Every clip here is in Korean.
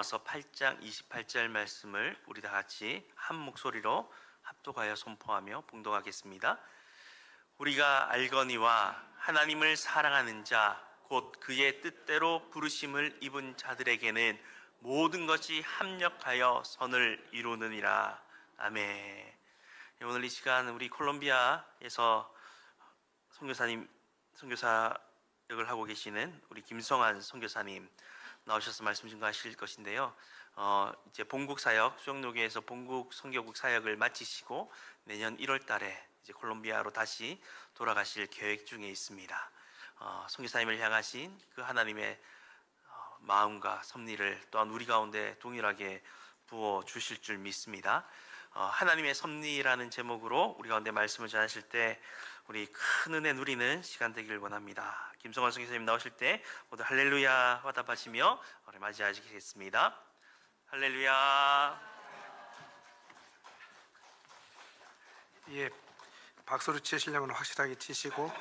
로마서 8장 28절 말씀을 우리 다 같이 한 목소리로 합독하여 선포하며 봉독하겠습니다. 우리가 알거니와 하나님을 사랑하는 자 곧 그의 뜻대로 부르심을 입은 자들에게는 모든 것이 합력하여 선을 이루느니라. 아멘. 오늘 이 시간 우리 콜롬비아에서 선교사역을 하고 계시는 우리 김성환 선교사님 나오셔서 말씀 증거하실 것인데요. 이제 본국 사역, 수영로교에서 본국 선교국 사역을 마치시고 내년 1월 달에 이제 콜롬비아로 다시 돌아가실 계획 중에 있습니다. 선교사님을 향하신 그 하나님의 마음과 섭리를 또한 우리 가운데 동일하게 부어 주실 줄 믿습니다. 하나님의 섭리라는 제목으로 우리 가운데 말씀을 전하실 때 우리 큰 은혜 누리는 시간 되기를 원합니다. 김성환 선교사님 나오실 때 모두 할렐루야 화답하시며 맞이하시겠습니다. 할렐루야. 예, 박수로 치시려면 확실하게 치시고.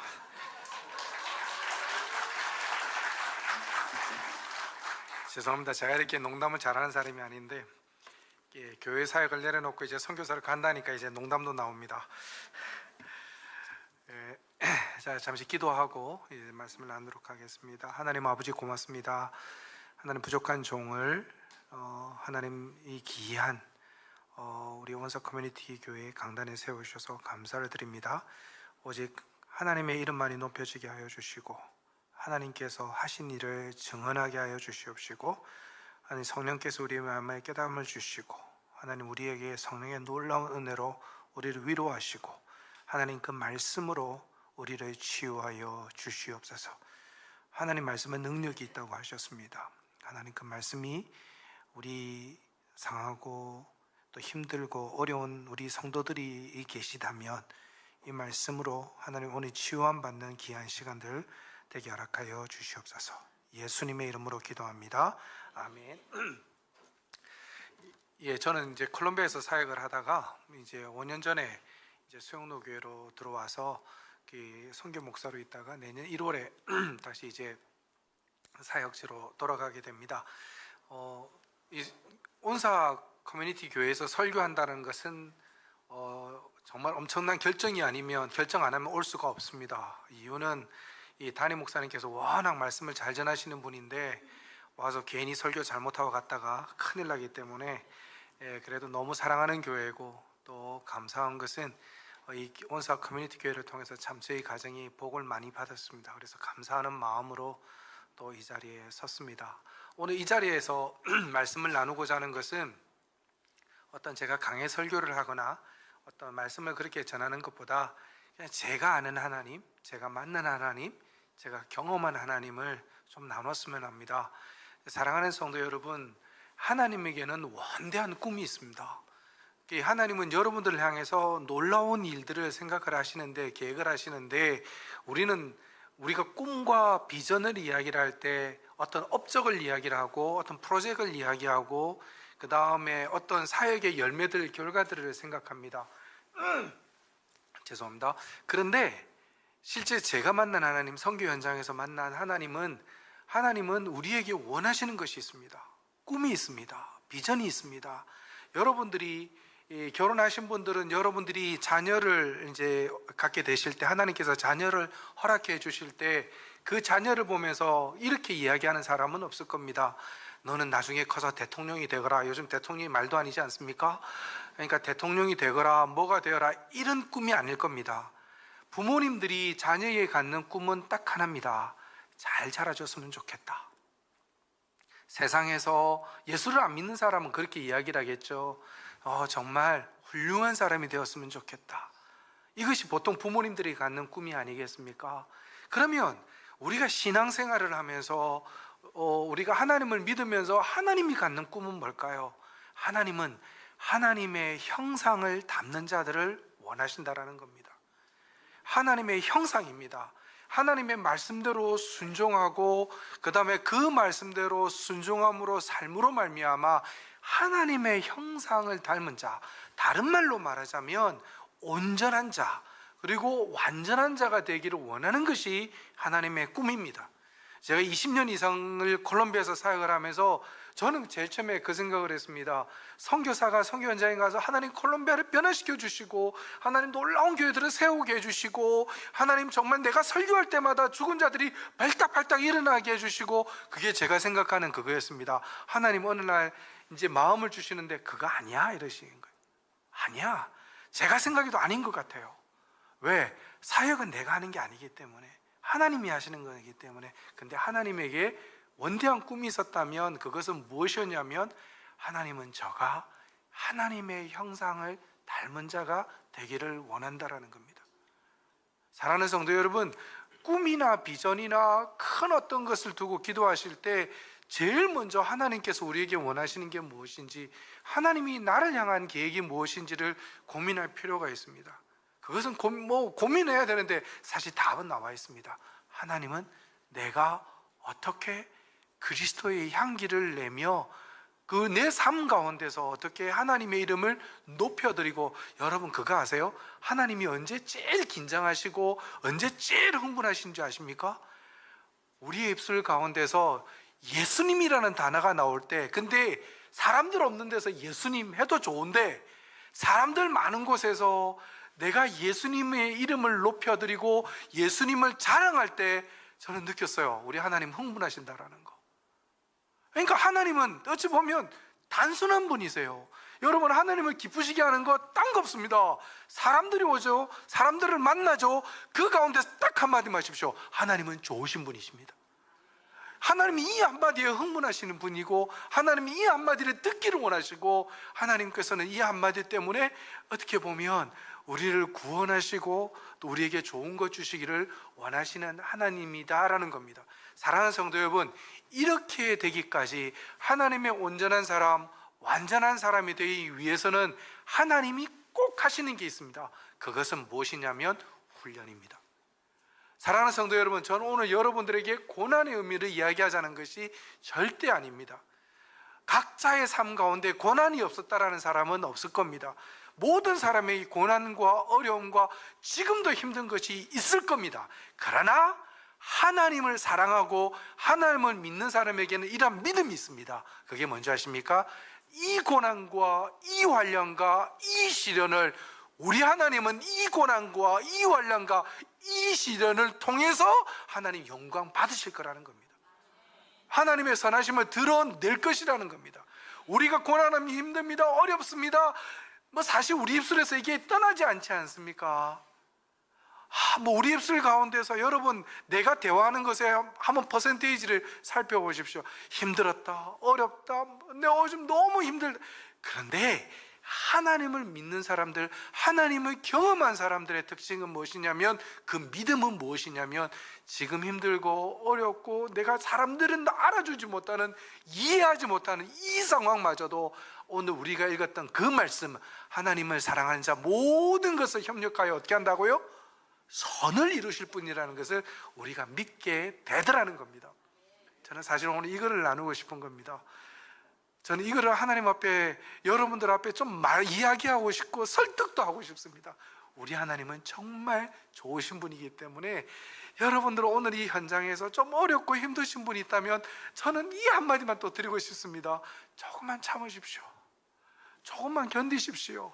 죄송합니다. 제가 이렇게 농담을 잘하는 사람이 아닌데 교회 사역을 내려놓고 이제 선교사를 간다니까 이제 농담도 나옵니다. 자, 잠시 기도하고 이제 말씀을 나누도록 하겠습니다. 하나님 아버지 고맙습니다. 하나님 부족한 종을 하나님 이 귀한 우리 원서 커뮤니티 교회 강단에 세우셔서 감사를 드립니다. 오직 하나님의 이름만이 높여지게 하여 주시고 하나님께서 하신 일을 증언하게 하여 주시옵시고 하나님 성령께서 우리의 마음에 깨달음을 주시고 하나님 우리에게 성령의 놀라운 은혜로 우리를 위로하시고 하나님 그 말씀으로 우리를 치유하여 주시옵소서. 하나님 말씀은 능력이 있다고 하셨습니다. 하나님 그 말씀이 우리 상하고 또 힘들고 어려운 우리 성도들이 계시다면 이 말씀으로 하나님 오늘 치유함 받는 귀한 시간들 되게 허락하여 주시옵소서. 예수님의 이름으로 기도합니다. 아멘. 예, 저는 이제 콜롬비아에서 사역을 하다가 이제 5년 전에 이제 수영로 교회로 들어와서 선교 목사로 있다가 내년 1월에 다시 이제 사역지로 돌아가게 됩니다. 이 온사 커뮤니티 교회에서 설교한다는 것은 정말 엄청난 결정이 아니면 결정 안 하면 올 수가 없습니다. 이유는 이 담임 목사님께서 워낙 말씀을 잘 전하시는 분인데 와서 괜히 설교 잘못하고 갔다가 큰일 나기 때문에 그래도 너무 사랑하는 교회고 또 감사한 것은 이 온사 커뮤니티 교회를 통해서 참 저희 가정이 복을 많이 받았습니다. 그래서 감사하는 마음으로 또 이 자리에 섰습니다. 오늘 이 자리에서 말씀을 나누고자 하는 것은 어떤 제가 강해 설교를 하거나 어떤 말씀을 그렇게 전하는 것보다 그냥 제가 아는 하나님, 제가 만난 하나님, 제가 경험한 하나님을 좀 나눴으면 합니다. 사랑하는 성도 여러분, 하나님에게는 원대한 꿈이 있습니다. 하나님은 여러분들을 향해서 놀라운 일들을 생각을 하시는데, 계획을 하시는데, 우리가 꿈과 비전을 이야기를 할 때 어떤 업적을 이야기를 하고 어떤 프로젝트를 이야기하고 그 다음에 어떤 사역의 열매들, 결과들을 생각합니다. 죄송합니다. 그런데 실제 제가 만난 하나님, 선교 현장에서 만난 하나님은 우리에게 원하시는 것이 있습니다. 꿈이 있습니다. 비전이 있습니다. 여러분들이 결혼하신 분들은 여러분들이 자녀를 이제 갖게 되실 때 하나님께서 자녀를 허락해 주실 때 그 자녀를 보면서 이렇게 이야기하는 사람은 없을 겁니다. 너는 나중에 커서 대통령이 되거라. 요즘 대통령이 말도 아니지 않습니까? 그러니까 대통령이 되거라, 뭐가 되어라, 이런 꿈이 아닐 겁니다. 부모님들이 자녀에게 갖는 꿈은 딱 하나입니다. 잘 자라줬으면 좋겠다. 세상에서 예수를 안 믿는 사람은 그렇게 이야기를 하겠죠. 정말 훌륭한 사람이 되었으면 좋겠다. 이것이 보통 부모님들이 갖는 꿈이 아니겠습니까? 그러면 우리가 신앙생활을 하면서 우리가 하나님을 믿으면서 하나님이 갖는 꿈은 뭘까요? 하나님은 하나님의 형상을 담는 자들을 원하신다라는 겁니다. 하나님의 형상입니다. 하나님의 말씀대로 순종하고 그 다음에 그 말씀대로 순종함으로 삶으로 말미암아 하나님의 형상을 닮은 자, 다른 말로 말하자면 온전한 자, 그리고 완전한 자가 되기를 원하는 것이 하나님의 꿈입니다. 제가 20년 이상을 콜롬비아에서 사역을 하면서 저는 제일 처음에 그 생각을 했습니다. 선교사가 선교 현장에 가서 하나님 콜롬비아를 변화시켜 주시고, 하나님 놀라운 교회들을 세우게 해주시고, 하나님 정말 내가 설교할 때마다 죽은 자들이 발딱발딱 일어나게 해주시고, 그게 제가 생각하는 그거였습니다. 하나님 어느 날 이제 마음을 주시는데 그거 아니야 이러시는 거예요. 아니야, 제가 생각해도 아닌 것 같아요. 왜? 사역은 내가 하는 게 아니기 때문에, 하나님이 하시는 거기 때문에. 근데 하나님에게 원대한 꿈이 있었다면 그것은 무엇이었냐면, 하나님은 저가 하나님의 형상을 닮은 자가 되기를 원한다라는 겁니다. 사랑하는 성도 여러분, 꿈이나 비전이나 큰 어떤 것을 두고 기도하실 때 제일 먼저 하나님께서 우리에게 원하시는 게 무엇인지, 하나님이 나를 향한 계획이 무엇인지를 고민할 필요가 있습니다. 그것은 고민해야 되는데 사실 답은 나와 있습니다. 하나님은 내가 어떻게 그리스도의 향기를 내며 그 내 삶 가운데서 어떻게 하나님의 이름을 높여드리고, 여러분 그거 아세요? 하나님이 언제 제일 긴장하시고 언제 제일 흥분하신 줄 아십니까? 우리의 입술 가운데서 예수님이라는 단어가 나올 때, 근데 사람들 없는 데서 예수님 해도 좋은데 사람들 많은 곳에서 내가 예수님의 이름을 높여드리고 예수님을 자랑할 때 저는 느꼈어요. 우리 하나님 흥분하신다라는 거. 그러니까 하나님은 어찌 보면 단순한 분이세요. 여러분, 하나님을 기쁘시게 하는 거 딴 거 없습니다. 사람들이 오죠. 사람들을 만나죠. 그 가운데서 딱 한마디 하십시오. 하나님은 좋으신 분이십니다. 하나님이 이 한마디에 흥분하시는 분이고, 하나님이 이 한마디를 듣기를 원하시고, 하나님께서는 이 한마디 때문에 어떻게 보면 우리를 구원하시고 또 우리에게 좋은 것 주시기를 원하시는 하나님이다라는 겁니다. 사랑하는 성도 여러분, 이렇게 되기까지 하나님의 온전한 사람, 완전한 사람이 되기 위해서는 하나님이 꼭 하시는 게 있습니다. 그것은 무엇이냐면 훈련입니다. 사랑하는 성도 여러분, 저는 오늘 여러분들에게 고난의 의미를 이야기하자는 것이 절대 아닙니다. 각자의 삶 가운데 고난이 없었다라는 사람은 없을 겁니다. 모든 사람의 고난과 어려움과 지금도 힘든 것이 있을 겁니다. 그러나 하나님을 사랑하고 하나님을 믿는 사람에게는 이런 믿음이 있습니다. 그게 뭔지 아십니까? 이 고난과 이 환난과 이 시련을, 우리 하나님은 이 고난과 이 환난과 이 시련을 통해서 하나님 영광 받으실 거라는 겁니다. 하나님의 선하심을 드러낼 것이라는 겁니다. 우리가 고난하면 힘듭니다, 어렵습니다, 사실 우리 입술에서 이게 떠나지 않지 않습니까? 우리 입술 가운데서 여러분, 내가 대화하는 것에 한번 퍼센테이지를 살펴보십시오. 힘들었다, 어렵다, 내가 요즘 너무 힘들다. 그런데 하나님을 믿는 사람들, 하나님을 경험한 사람들의 특징은 무엇이냐면, 그 믿음은 무엇이냐면, 지금 힘들고 어렵고 내가 사람들은 알아주지 못하는, 이해하지 못하는 이 상황마저도 오늘 우리가 읽었던 그 말씀, 하나님을 사랑하는 자 모든 것을 협력하여 어떻게 한다고요? 선을 이루실 분이라는 것을 우리가 믿게 되더라는 겁니다. 저는 사실 오늘 이거를 나누고 싶은 겁니다. 저는 이거를 하나님 앞에, 여러분들 앞에 좀 이야기하고 싶고 설득도 하고 싶습니다. 우리 하나님은 정말 좋으신 분이기 때문에, 여러분들 오늘 이 현장에서 좀 어렵고 힘드신 분이 있다면 저는 이 한마디만 또 드리고 싶습니다. 조금만 참으십시오. 조금만 견디십시오.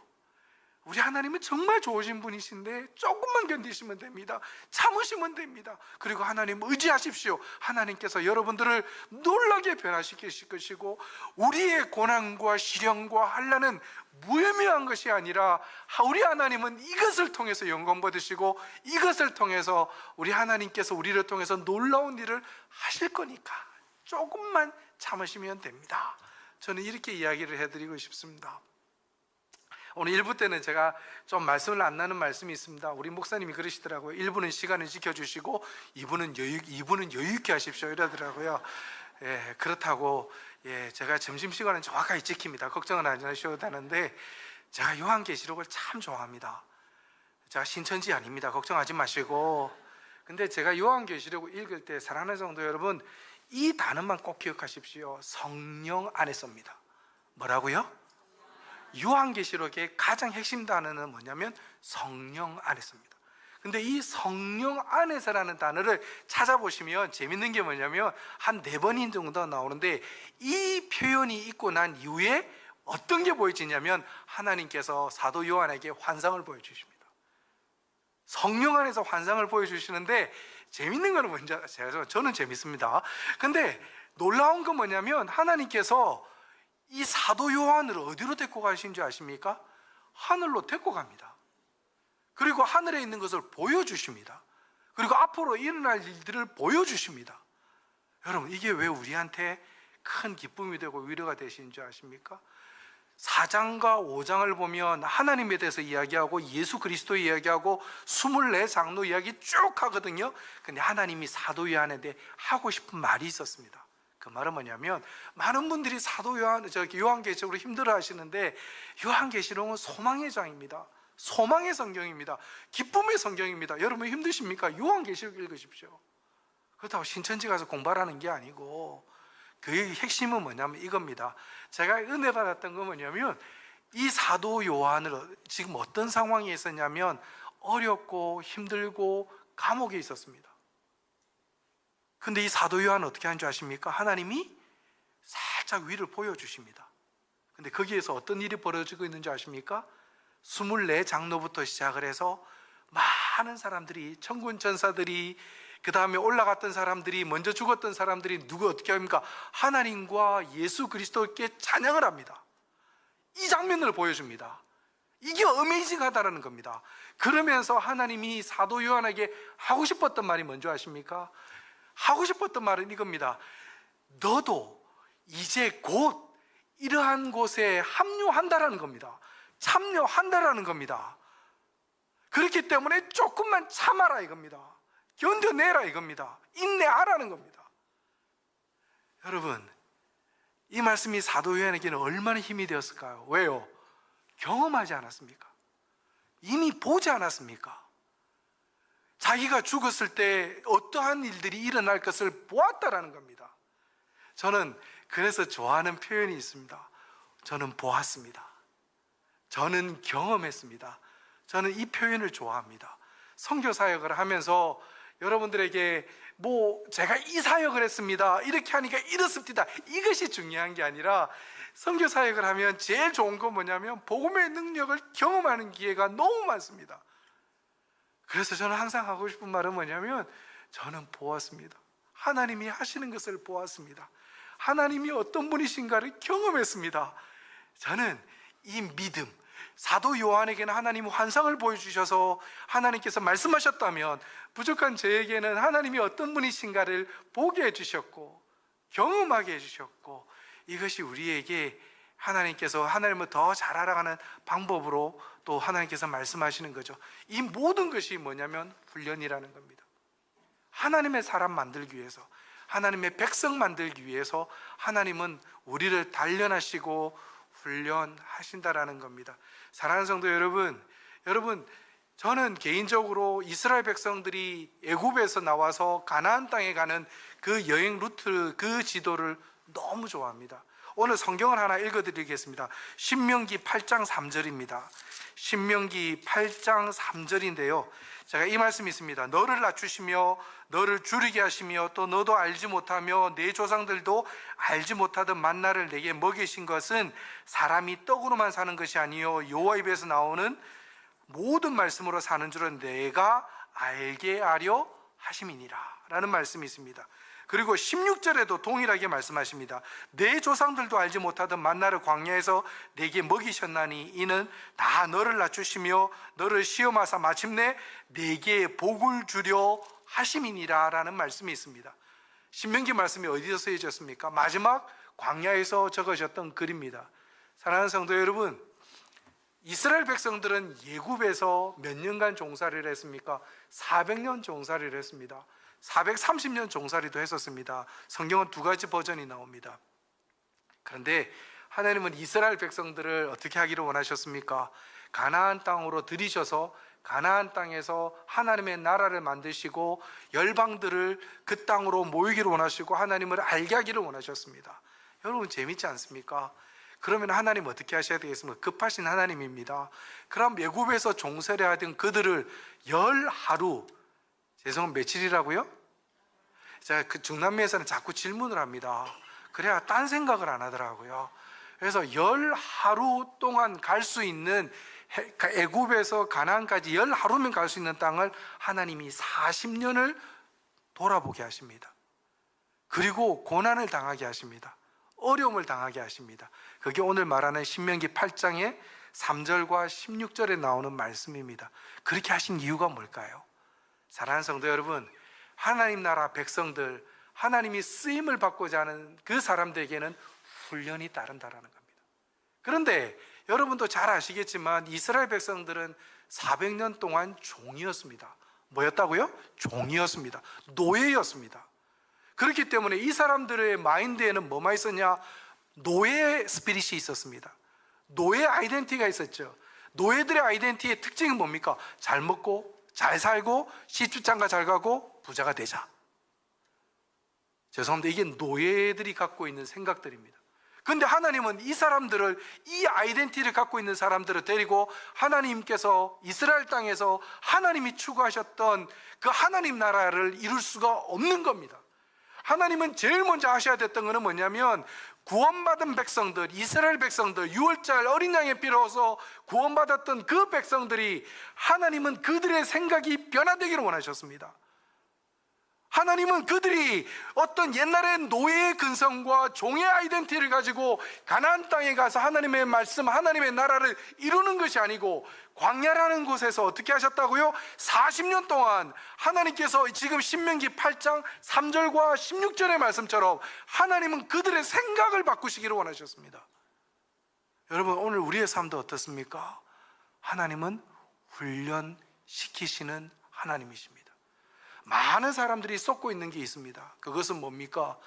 우리 하나님은 정말 좋으신 분이신데 조금만 견디시면 됩니다. 참으시면 됩니다. 그리고 하나님 의지하십시오. 하나님께서 여러분들을 놀라게 변화시키실 것이고, 우리의 고난과 시련과 환난은 무의미한 것이 아니라 우리 하나님은 이것을 통해서 영광 받으시고, 이것을 통해서 우리 하나님께서 우리를 통해서 놀라운 일을 하실 거니까 조금만 참으시면 됩니다. 저는 이렇게 이야기를 해드리고 싶습니다. 오늘 1부 때는 제가 좀 말씀을 안 나눈 말씀이 있습니다. 우리 목사님이 그러시더라고요. 1부는 시간을 지켜주시고 2부는 여유 있게 하십시오 이러더라고요. 예, 그렇다고 제가 점심시간은 정확하게 지킵니다. 걱정은 안 하셔도 되는데, 제가 요한계시록을 참 좋아합니다. 제가 신천지 아닙니다. 걱정하지 마시고. 근데 제가 요한계시록을 읽을 때, 사랑하는 성도 여러분, 이 단어만 꼭 기억하십시오. 성령 안에서입니다. 뭐라고요? 요한계시록의 가장 핵심 단어는 뭐냐면 성령 안에서입니다. 근데 이 성령 안에서라는 단어를 찾아보시면 재밌는 게 뭐냐면 한 4번 정도 나오는데, 이 표현이 있고 난 이후에 어떤 게 보여지냐면 하나님께서 사도 요한에게 환상을 보여주십니다. 성령 안에서 환상을 보여주시는데, 재밌는 거는 뭔지 저는 재밌습니다. 근데 놀라운 건 뭐냐면 하나님께서 이 사도 요한을 어디로 데리고 가신 줄 아십니까? 하늘로 데리고 갑니다. 그리고 하늘에 있는 것을 보여주십니다. 그리고 앞으로 일어날 일들을 보여주십니다. 여러분, 이게 왜 우리한테 큰 기쁨이 되고 위로가 되시는 줄 아십니까? 4장과 5장을 보면 하나님에 대해서 이야기하고 예수 그리스도 이야기하고 24장로 이야기 쭉 하거든요. 근데 하나님이 사도 요한에 대해 하고 싶은 말이 있었습니다. 그 말은 뭐냐면, 많은 분들이 사도 요한계시록으로 힘들어 하시는데, 요한계시록은 소망의 장입니다. 소망의 성경입니다. 기쁨의 성경입니다. 여러분 힘드십니까? 요한계시록 읽으십시오. 그렇다고 신천지 가서 공부하라는 게 아니고, 그 핵심은 뭐냐면 이겁니다. 제가 은혜 받았던 건 뭐냐면, 이 사도 요한을 지금 어떤 상황에 있었냐면 어렵고 힘들고 감옥에 있었습니다. 근데 이 사도 요한은 어떻게 하는 줄 아십니까? 하나님이 살짝 위를 보여주십니다. 근데 거기에서 어떤 일이 벌어지고 있는지 아십니까? 24장로부터 시작을 해서 많은 사람들이, 천군 천사들이, 그 다음에 올라갔던 사람들이, 먼저 죽었던 사람들이 누구 어떻게 합니까? 하나님과 예수 그리스도께 찬양을 합니다. 이 장면을 보여줍니다. 이게 어메이징하다라는 겁니다. 그러면서 하나님이 사도 요한에게 하고 싶었던 말이 뭔지 아십니까? 하고 싶었던 말은 이겁니다. 너도 이제 곧 이러한 곳에 합류한다라는 겁니다. 참여한다라는 겁니다. 그렇기 때문에 조금만 참아라 이겁니다. 견뎌내라 이겁니다. 인내하라는 겁니다. 여러분, 이 말씀이 사도 요한에게는 얼마나 힘이 되었을까요? 왜요? 경험하지 않았습니까? 이미 보지 않았습니까? 자기가 죽었을 때 어떠한 일들이 일어날 것을 보았다라는 겁니다. 저는 그래서 좋아하는 표현이 있습니다. 저는 보았습니다. 저는 경험했습니다. 저는 이 표현을 좋아합니다. 선교 사역을 하면서 여러분들에게 제가 이 사역을 했습니다, 이렇게 하니까 이렇습니다, 이것이 중요한 게 아니라, 선교 사역을 하면 제일 좋은 건 뭐냐면 복음의 능력을 경험하는 기회가 너무 많습니다. 그래서 저는 항상 하고 싶은 말은 뭐냐면, 저는 보았습니다. 하나님이 하시는 것을 보았습니다. 하나님이 어떤 분이신가를 경험했습니다. 저는 이 믿음, 사도 요한에게는 하나님이 환상을 보여주셔서 하나님께서 말씀하셨다면, 부족한 저에게는 하나님이 어떤 분이신가를 보게 해주셨고 경험하게 해주셨고, 이것이 우리에게 하나님께서 하나님을 더 잘 알아가는 방법으로 또 하나님께서 말씀하시는 거죠. 이 모든 것이 뭐냐면 훈련이라는 겁니다. 하나님의 사람 만들기 위해서, 하나님의 백성 만들기 위해서 하나님은 우리를 단련하시고 훈련하신다라는 겁니다. 사랑하는 성도 여러분, 저는 개인적으로 이스라엘 백성들이 애굽에서 나와서 가나안 땅에 가는 그 여행 루트, 그 지도를 너무 좋아합니다. 오늘 성경을 하나 읽어드리겠습니다. 신명기 8장 3절입니다. 신명기 8장 3절인데요, 제가 이 말씀이 있습니다. 너를 낮추시며 너를 줄이게 하시며 또 너도 알지 못하며 내 조상들도 알지 못하던 만나를 내게 먹이신 것은 사람이 떡으로만 사는 것이 아니요 여호와 입에서 나오는 모든 말씀으로 사는 줄은 내가 알게 하려 하심이니라 라는 말씀이 있습니다. 그리고 16절에도 동일하게 말씀하십니다. 내 조상들도 알지 못하던 만나를 광야에서 내게 먹이셨나니 이는 다 너를 낮추시며 너를 시험하사 마침내 내게 복을 주려 하심이니라 라는 말씀이 있습니다. 신명기 말씀이 어디서 쓰여졌습니까? 마지막 광야에서 적으셨던 글입니다. 사랑하는 성도 여러분, 이스라엘 백성들은 예굽에서 몇 년간 종살이를 했습니까? 400년 종살이를 했습니다. 430년 종살이도 했었습니다. 성경은 2가지 버전이 나옵니다. 그런데 하나님은 이스라엘 백성들을 어떻게 하기를 원하셨습니까? 가나안 땅으로 들이셔서 가나안 땅에서 하나님의 나라를 만드시고 열방들을 그 땅으로 모이기를 원하시고 하나님을 알게 하기를 원하셨습니다. 여러분 재밌지 않습니까? 그러면 하나님 어떻게 하셔야 되겠습니까? 급하신 하나님입니다. 그럼 애굽에서 종살이 하던 그들을 10하루, 죄송합니다, 며칠이라고요? 자, 그 중남미에서는 자꾸 질문을 합니다. 그래야 딴 생각을 안 하더라고요. 그래서 10하루 동안 갈 수 있는, 애굽에서 가나안까지 10하루면 갈 수 있는 땅을 하나님이 40년을 돌아보게 하십니다. 그리고 고난을 당하게 하십니다. 어려움을 당하게 하십니다. 그게 오늘 말하는 신명기 8장의 3절과 16절에 나오는 말씀입니다. 그렇게 하신 이유가 뭘까요? 사랑하는 성도 여러분, 하나님 나라 백성들, 하나님이 쓰임을 받고자 하는 그 사람들에게는 훈련이 따른다라는 겁니다. 그런데 여러분도 잘 아시겠지만 이스라엘 백성들은 400년 동안 종이었습니다. 뭐였다고요? 종이었습니다. 노예였습니다. 그렇기 때문에 이 사람들의 마인드에는 뭐만 있었냐? 노예 스피릿이 있었습니다. 노예 아이덴티티가 있었죠. 노예들의 아이덴티티의 특징은 뭡니까? 잘 먹고 잘 살고 시집장가 잘 가고 부자가 되자. 죄송합니다. 이게 노예들이 갖고 있는 생각들입니다. 그런데 하나님은 이 사람들을, 이 아이덴티티를 갖고 있는 사람들을 데리고 하나님께서 이스라엘 땅에서 하나님이 추구하셨던 그 하나님 나라를 이룰 수가 없는 겁니다. 하나님은 제일 먼저 하셔야 됐던 것은 뭐냐면, 구원받은 백성들, 이스라엘 백성들, 6월절 어린 양의 피로서 구원받았던 그 백성들이, 하나님은 그들의 생각이 변화되기를 원하셨습니다. 하나님은 그들이 어떤 옛날의 노예의 근성과 종의 아이덴티티를 가지고 가나안 땅에 가서 하나님의 말씀, 하나님의 나라를 이루는 것이 아니고, 광야라는 곳에서 어떻게 하셨다고요? 40년 동안 하나님께서 지금 신명기 8장 3절과 16절의 말씀처럼 하나님은 그들의 생각을 바꾸시기를 원하셨습니다. 여러분, 오늘 우리의 삶도 어떻습니까? 하나님은 훈련시키시는 하나님이십니다. 많은 사람들이 쏟고 있는 게 있습니다. 그것은 뭡니까?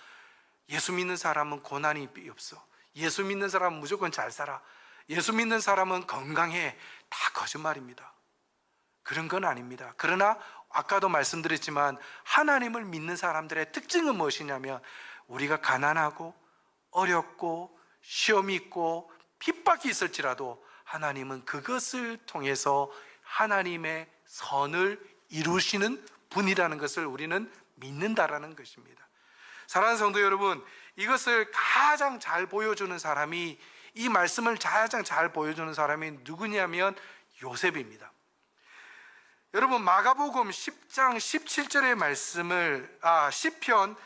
예수 믿는 사람은 고난이 없어. 예수 믿는 사람은 무조건 잘 살아. 예수 믿는 사람은 건강해. 다 거짓말입니다. 그런 건 아닙니다. 그러나 아까도 말씀드렸지만 하나님을 믿는 사람들의 특징은 무엇이냐면, 우리가 가난하고 어렵고 시험이 있고 핍박이 있을지라도 하나님은 그것을 통해서 하나님의 선을 이루시는 분이라는 것을 우리는 믿는다라는 것입니다. 사랑하는 성도 여러분, 이것을 가장 잘 보여주는 사람이, 이 말씀을 가장 잘 보여주는 사람이 누구냐면 요셉입니다. 여러분, 마가복음 10장 17절의 말씀을, 시편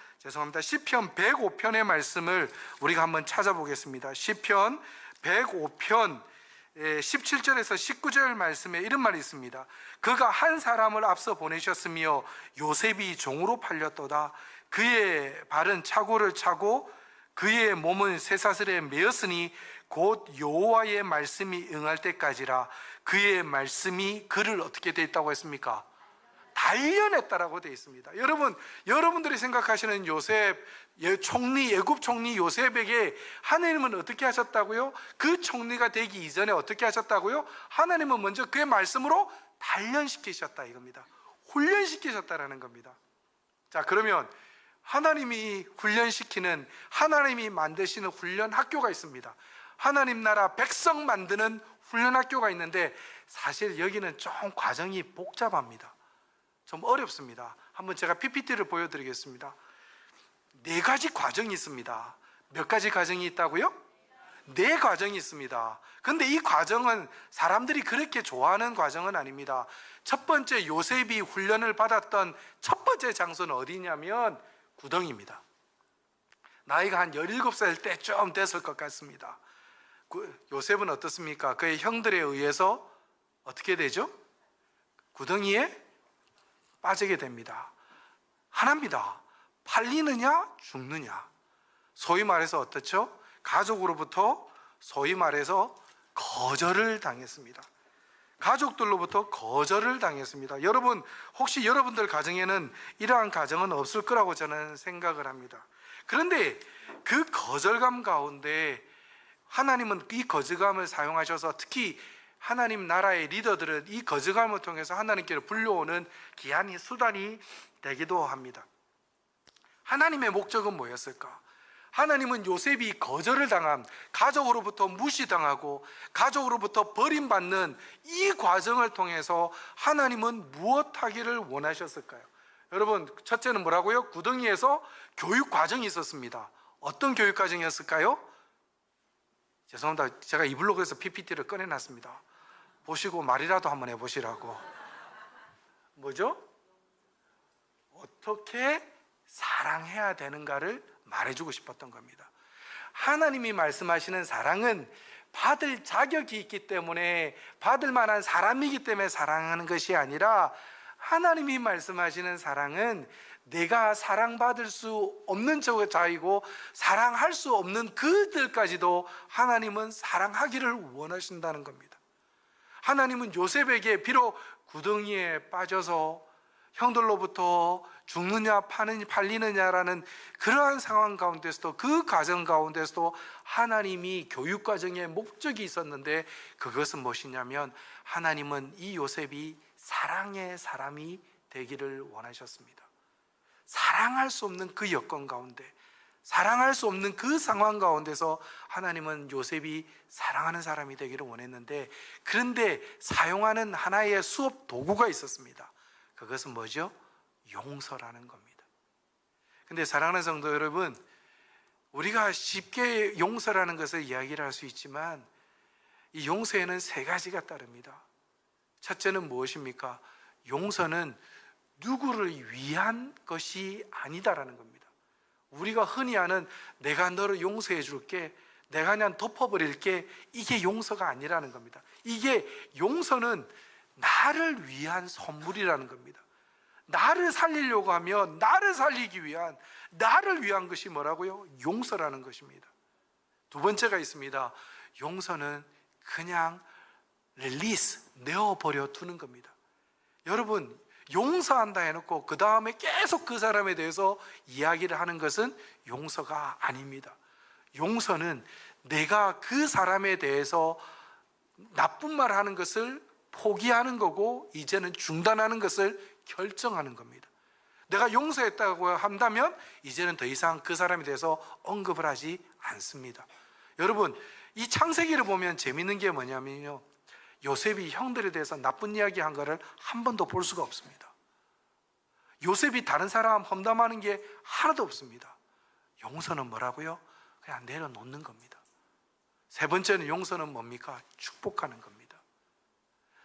105편의 말씀을 우리가 한번 찾아보겠습니다. 시편 105편 17절에서 19절 말씀에 이런 말이 있습니다. 그가 한 사람을 앞서 보내셨으며 요셉이 종으로 팔렸도다. 그의 발은 차고를 차고 그의 몸은 쇠사슬에 매었으니 곧 여호와의 말씀이 응할 때까지라. 그의 말씀이 그를 어떻게 돼 있다고 했습니까? 단련했다라고 되어 있습니다. 여러분들이 생각하시는 요셉 총리, 애굽 총리 요셉에게 하나님은 어떻게 하셨다고요? 그 총리가 되기 이전에 어떻게 하셨다고요? 하나님은 먼저 그의 말씀으로 단련시키셨다 이겁니다. 훈련시키셨다라는 겁니다. 자, 그러면 하나님이 훈련시키는, 하나님이 만드시는 훈련 학교가 있습니다. 하나님 나라 백성 만드는 훈련 학교가 있는데, 사실 여기는 좀 과정이 복잡합니다. 좀 어렵습니다. 한번 제가 PPT를 보여드리겠습니다. 4가지 과정이 있습니다. 몇 가지 과정이 있다고요? 4과정이 있습니다. 근데 이 과정은 사람들이 그렇게 좋아하는 과정은 아닙니다. 첫 번째, 요셉이 훈련을 받았던 첫 번째 장소는 어디냐면 구덩이입니다. 나이가 한 17살 때쯤 됐을 것 같습니다. 요셉은 어떻습니까? 그의 형들에 의해서 어떻게 되죠? 구덩이에 빠지게 됩니다. 하나입니다. 팔리느냐 죽느냐. 소위 말해서 어떻죠? 가족으로부터 소위 말해서 거절을 당했습니다. 가족들로부터 거절을 당했습니다. 여러분, 혹시 여러분들 가정에는 이러한 가정은 없을 거라고 저는 생각을 합니다. 그런데 그 거절감 가운데 하나님은 이 거절감을 사용하셔서, 특히 하나님 나라의 리더들은 이 거절감을 통해서 하나님께로 불려오는 귀한 수단이 되기도 합니다. 하나님의 목적은 뭐였을까? 하나님은 요셉이 거절을 당한, 가족으로부터 무시당하고 가족으로부터 버림받는 이 과정을 통해서 하나님은 무엇 하기를 원하셨을까요? 여러분, 첫째는 뭐라고요? 구덩이에서 교육 과정이 있었습니다. 어떤 교육 과정이었을까요? 죄송합니다. 제가 이 블로그에서 PPT를 꺼내놨습니다. 보시고 말이라도 한번 해보시라고. 뭐죠? 어떻게 사랑해야 되는가를 말해주고 싶었던 겁니다. 하나님이 말씀하시는 사랑은 받을 자격이 있기 때문에, 받을 만한 사람이기 때문에 사랑하는 것이 아니라, 하나님이 말씀하시는 사랑은 내가 사랑받을 수 없는 자이고 사랑할 수 없는 그들까지도 하나님은 사랑하기를 원하신다는 겁니다. 하나님은 요셉에게 비록 구덩이에 빠져서 형들로부터 죽느냐 팔리느냐라는 그러한 상황 가운데서도, 그 과정 가운데서도 하나님이 교육 과정에 목적이 있었는데, 그것은 무엇이냐면 하나님은 이 요셉이 사랑의 사람이 되기를 원하셨습니다. 사랑할 수 없는 그 여건 가운데, 사랑할 수 없는 그 상황 가운데서 하나님은 요셉이 사랑하는 사람이 되기를 원했는데, 그런데 사용하는 하나의 수업 도구가 있었습니다. 그것은 뭐죠? 용서라는 겁니다. 근데 사랑하는 성도 여러분, 우리가 쉽게 용서라는 것을 이야기를 할 수 있지만 이 용서에는 세 가지가 따릅니다. 첫째는 무엇입니까? 용서는 누구를 위한 것이 아니다라는 겁니다. 우리가 흔히 하는 내가 너를 용서해 줄게, 내가 그냥 덮어버릴게, 이게 용서가 아니라는 겁니다. 이게 용서는 나를 위한 선물이라는 겁니다. 나를 살리려고 하면 나를 살리기 위한, 나를 위한 것이 뭐라고요? 용서라는 것입니다. 두 번째가 있습니다. 용서는 그냥 릴리스, 내어버려 두는 겁니다. 여러분, 용서한다 해놓고 그 다음에 계속 그 사람에 대해서 이야기를 하는 것은 용서가 아닙니다. 용서는 내가 그 사람에 대해서 나쁜 말 하는 것을 포기하는 거고, 이제는 중단하는 것을 결정하는 겁니다. 내가 용서했다고 한다면 이제는 더 이상 그 사람에 대해서 언급을 하지 않습니다. 여러분, 이 창세기를 보면 재밌는 게 뭐냐면요, 요셉이 형들에 대해서 나쁜 이야기 한 거를 한 번도 볼 수가 없습니다. 요셉이 다른 사람 험담하는 게 하나도 없습니다. 용서는 뭐라고요? 그냥 내려놓는 겁니다. 세 번째는 용서는 뭡니까? 축복하는 겁니다.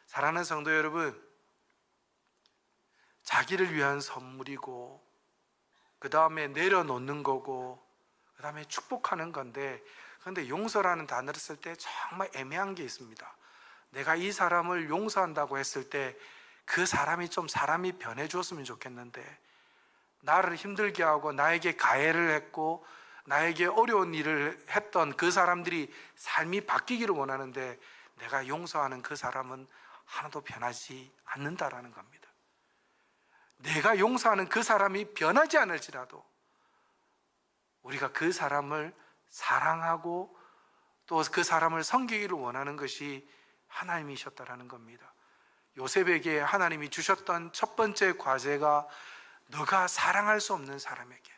사랑하는 성도 여러분, 자기를 위한 선물이고, 그 다음에 내려놓는 거고, 그 다음에 축복하는 건데, 그런데 용서라는 단어를 쓸 때 정말 애매한 게 있습니다. 내가 이 사람을 용서한다고 했을 때 그 사람이 좀 사람이 변해줬으면 좋겠는데, 나를 힘들게 하고 나에게 가해를 했고 나에게 어려운 일을 했던 그 사람들이 삶이 바뀌기를 원하는데, 내가 용서하는 그 사람은 하나도 변하지 않는다라는 겁니다. 내가 용서하는 그 사람이 변하지 않을지라도 우리가 그 사람을 사랑하고 또 그 사람을 섬기기를 원하는 것이 하나님이셨다라는 겁니다. 요셉에게 하나님이 주셨던 첫 번째 과제가, 너가 사랑할 수 없는 사람에게,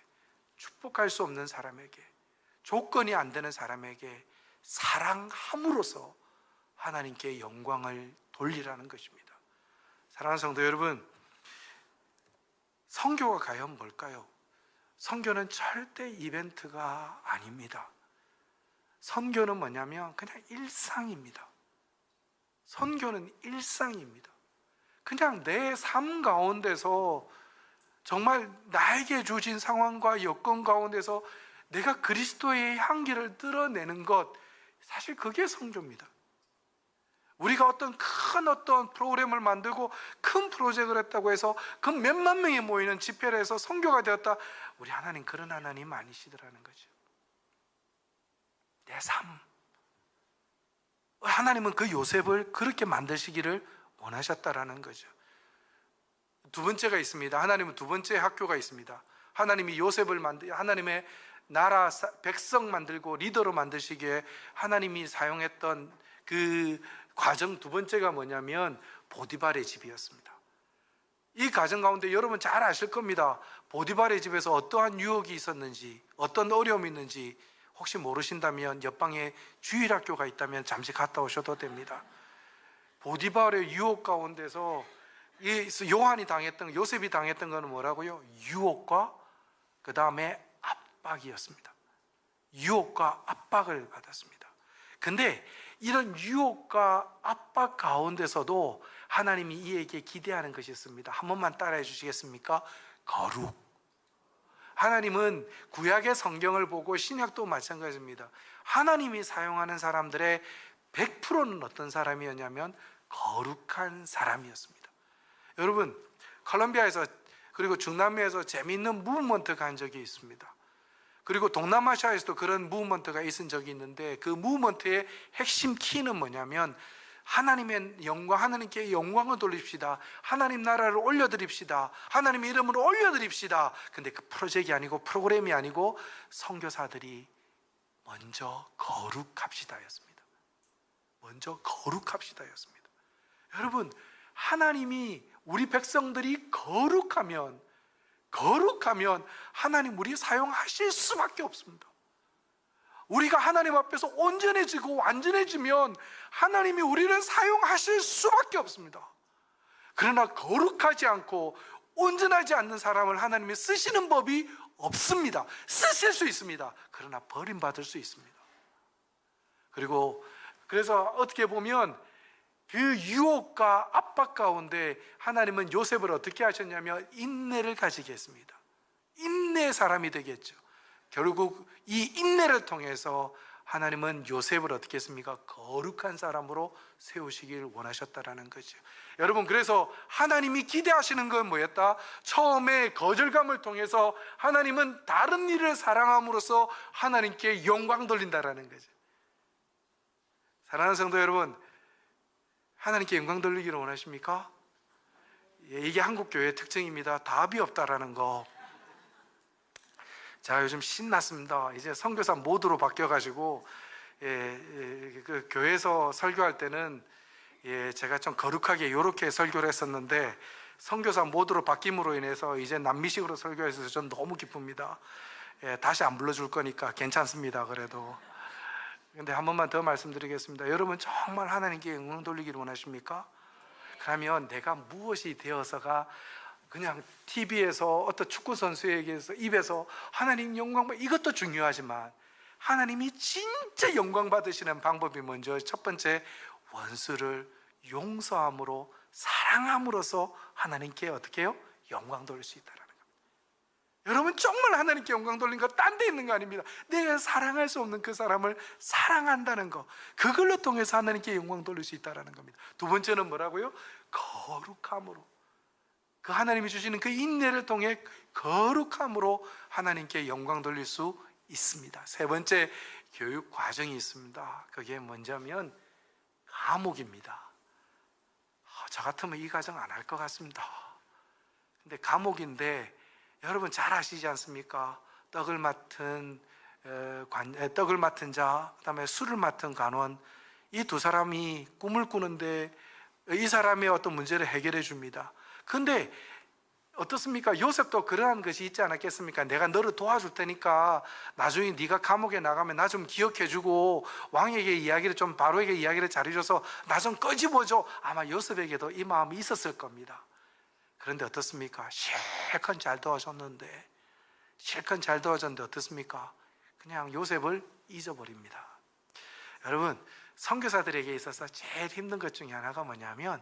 축복할 수 없는 사람에게, 조건이 안 되는 사람에게 사랑함으로써 하나님께 영광을 돌리라는 것입니다. 사랑하는 성도 여러분, 선교가 과연 뭘까요? 선교는 절대 이벤트가 아닙니다. 선교는 뭐냐면 그냥 일상입니다. 선교는 일상입니다. 그냥 내 삶 가운데서 정말 나에게 주신 상황과 여건 가운데서 내가 그리스도의 향기를 드러내는 것, 사실 그게 선교입니다. 우리가 어떤 프로그램을 만들고 큰 프로젝트를 했다고 해서 그 몇만 명이 모이는 집회를 해서 선교가 되었다, 우리 하나님 그런 하나님 아니시더라는 거죠. 내 삶, 하나님은 그 요셉을 그렇게 만드시기를 원하셨다라는 거죠. 두 번째가 있습니다. 하나님은 두 번째 학교가 있습니다. 하나님이 요셉을 하나님의 나라 백성 만들고 리더로 만드시기에 하나님이 사용했던 그 과정 두 번째가 뭐냐면 보디발의 집이었습니다. 이 과정 가운데 여러분 잘 아실 겁니다. 보디발의 집에서 어떠한 유혹이 있었는지, 어떤 어려움이 있는지 혹시 모르신다면 옆방에 주일학교가 있다면 잠시 갔다 오셔도 됩니다. 보디발의 유혹 가운데서 요한이 당했던, 요셉이 당했던 것은 뭐라고요? 유혹과 그 다음에 압박이었습니다. 유혹과 압박을 받았습니다. 근데 이런 유혹과 압박 가운데서도 하나님이 이에게 기대하는 것이 있습니다. 한 번만 따라해 주시겠습니까? 거룩. 하나님은 구약의 성경을 보고 신약도 마찬가지입니다. 하나님이 사용하는 사람들의 100%는 어떤 사람이었냐면 거룩한 사람이었습니다. 여러분, 콜롬비아에서 그리고 중남미에서 재미있는 무브먼트 간 적이 있습니다. 그리고 동남아시아에서도 그런 무브먼트가 있은 적이 있는데 그 무브먼트의 핵심 키는 뭐냐면 하나님의 영광, 하나님께 영광을 돌립시다. 하나님 나라를 올려드립시다. 하나님의 이름을 올려드립시다. 근데 그 프로젝트가 아니고 프로그램이 아니고 선교사들이 먼저 거룩합시다였습니다. 먼저 거룩합시다였습니다. 여러분, 하나님이 우리 백성들이 거룩하면 하나님 우리 사용하실 수밖에 없습니다. 우리가 하나님 앞에서 온전해지고 완전해지면 하나님이 우리를 사용하실 수밖에 없습니다. 그러나 거룩하지 않고 온전하지 않는 사람을 하나님이 쓰시는 법이 없습니다. 쓰실 수 있습니다. 그러나 버림받을 수 있습니다. 그래서 어떻게 보면 그 유혹과 압박 가운데 하나님은 요셉을 어떻게 하셨냐면 인내를 가지게 했습니다. 인내의 사람이 되겠죠. 결국 이 인내를 통해서 하나님은 요셉을 어떻게 했습니까? 거룩한 사람으로 세우시길 원하셨다라는 거죠. 여러분, 그래서 하나님이 기대하시는 건 뭐였다? 처음에 거절감을 통해서 하나님은 다른 일을 사랑함으로써 하나님께 영광 돌린다라는 거죠. 사랑하는 성도 여러분, 하나님께 영광 돌리기를 원하십니까? 이게 한국교회의 특징입니다. 답이 없다라는 거. 자, 요즘 신났습니다. 이제 선교사 모드로 바뀌어가지고 그 교회에서 설교할 때는 제가 좀 거룩하게 이렇게 설교를 했었는데 선교사 모드로 바뀜으로 인해서 이제 남미식으로 설교해서 전 너무 기쁩니다. 다시 안 불러줄 거니까 괜찮습니다. 그래도. 근데 한 번만 더 말씀드리겠습니다. 여러분 정말 하나님께 영광 돌리기를 원하십니까? 그러면 내가 무엇이 되어서가 그냥 TV에서 어떤 축구 선수에게서 입에서 하나님 영광 받, 이것도 중요하지만 하나님이 진짜 영광 받으시는 방법이 먼저 첫 번째, 원수를 용서함으로 사랑함으로써 하나님께 어떻게 해요? 영광 돌릴 수 있다라는 겁니다. 여러분 정말 하나님께 영광 돌린 거 딴 데 있는 거 아닙니다. 내가 사랑할 수 없는 그 사람을 사랑한다는 거, 그걸로 통해서 하나님께 영광 돌릴 수 있다라는 겁니다. 두 번째는 뭐라고요? 거룩함으로, 그 하나님이 주시는 그 인내를 통해 거룩함으로 하나님께 영광 돌릴 수 있습니다. 세 번째, 교육 과정이 있습니다. 그게 뭐냐면 감옥입니다. 저 같으면 이 과정 안 할 것 같습니다. 근데 감옥인데 여러분 잘 아시지 않습니까? 떡을 맡은 자, 그다음에 술을 맡은 간원, 이 두 사람이 꿈을 꾸는데 이 사람의 어떤 문제를 해결해 줍니다. 근데 어떻습니까? 요셉도 그러한 것이 있지 않았겠습니까? 내가 너를 도와줄 테니까 나중에 네가 감옥에 나가면 나 좀 기억해주고 왕에게 이야기를 좀, 바로에게 이야기를 잘해줘서 나 좀 꺼집어줘. 아마 요셉에게도 이 마음이 있었을 겁니다. 그런데 어떻습니까? 실컷 잘 도와줬는데 어떻습니까? 그냥 요셉을 잊어버립니다. 여러분, 선교사들에게 있어서 제일 힘든 것 중에 하나가 뭐냐면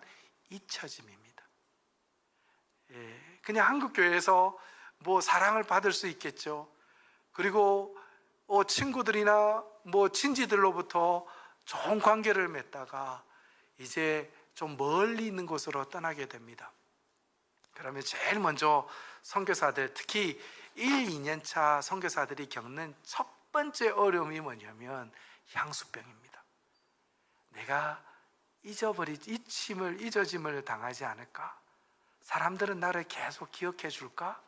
잊혀짐입니다. 그냥 한국교회에서 뭐 사랑을 받을 수 있겠죠. 그리고 친구들이나 뭐 친지들로부터 좋은 관계를 맺다가 이제 좀 멀리 있는 곳으로 떠나게 됩니다. 그러면 제일 먼저 선교사들, 특히 1, 2년 차 선교사들이 겪는 첫 번째 어려움이 뭐냐면 향수병입니다. 내가 잊어짐을 당하지 않을까? 사람들은 나를 계속 기억해 줄까?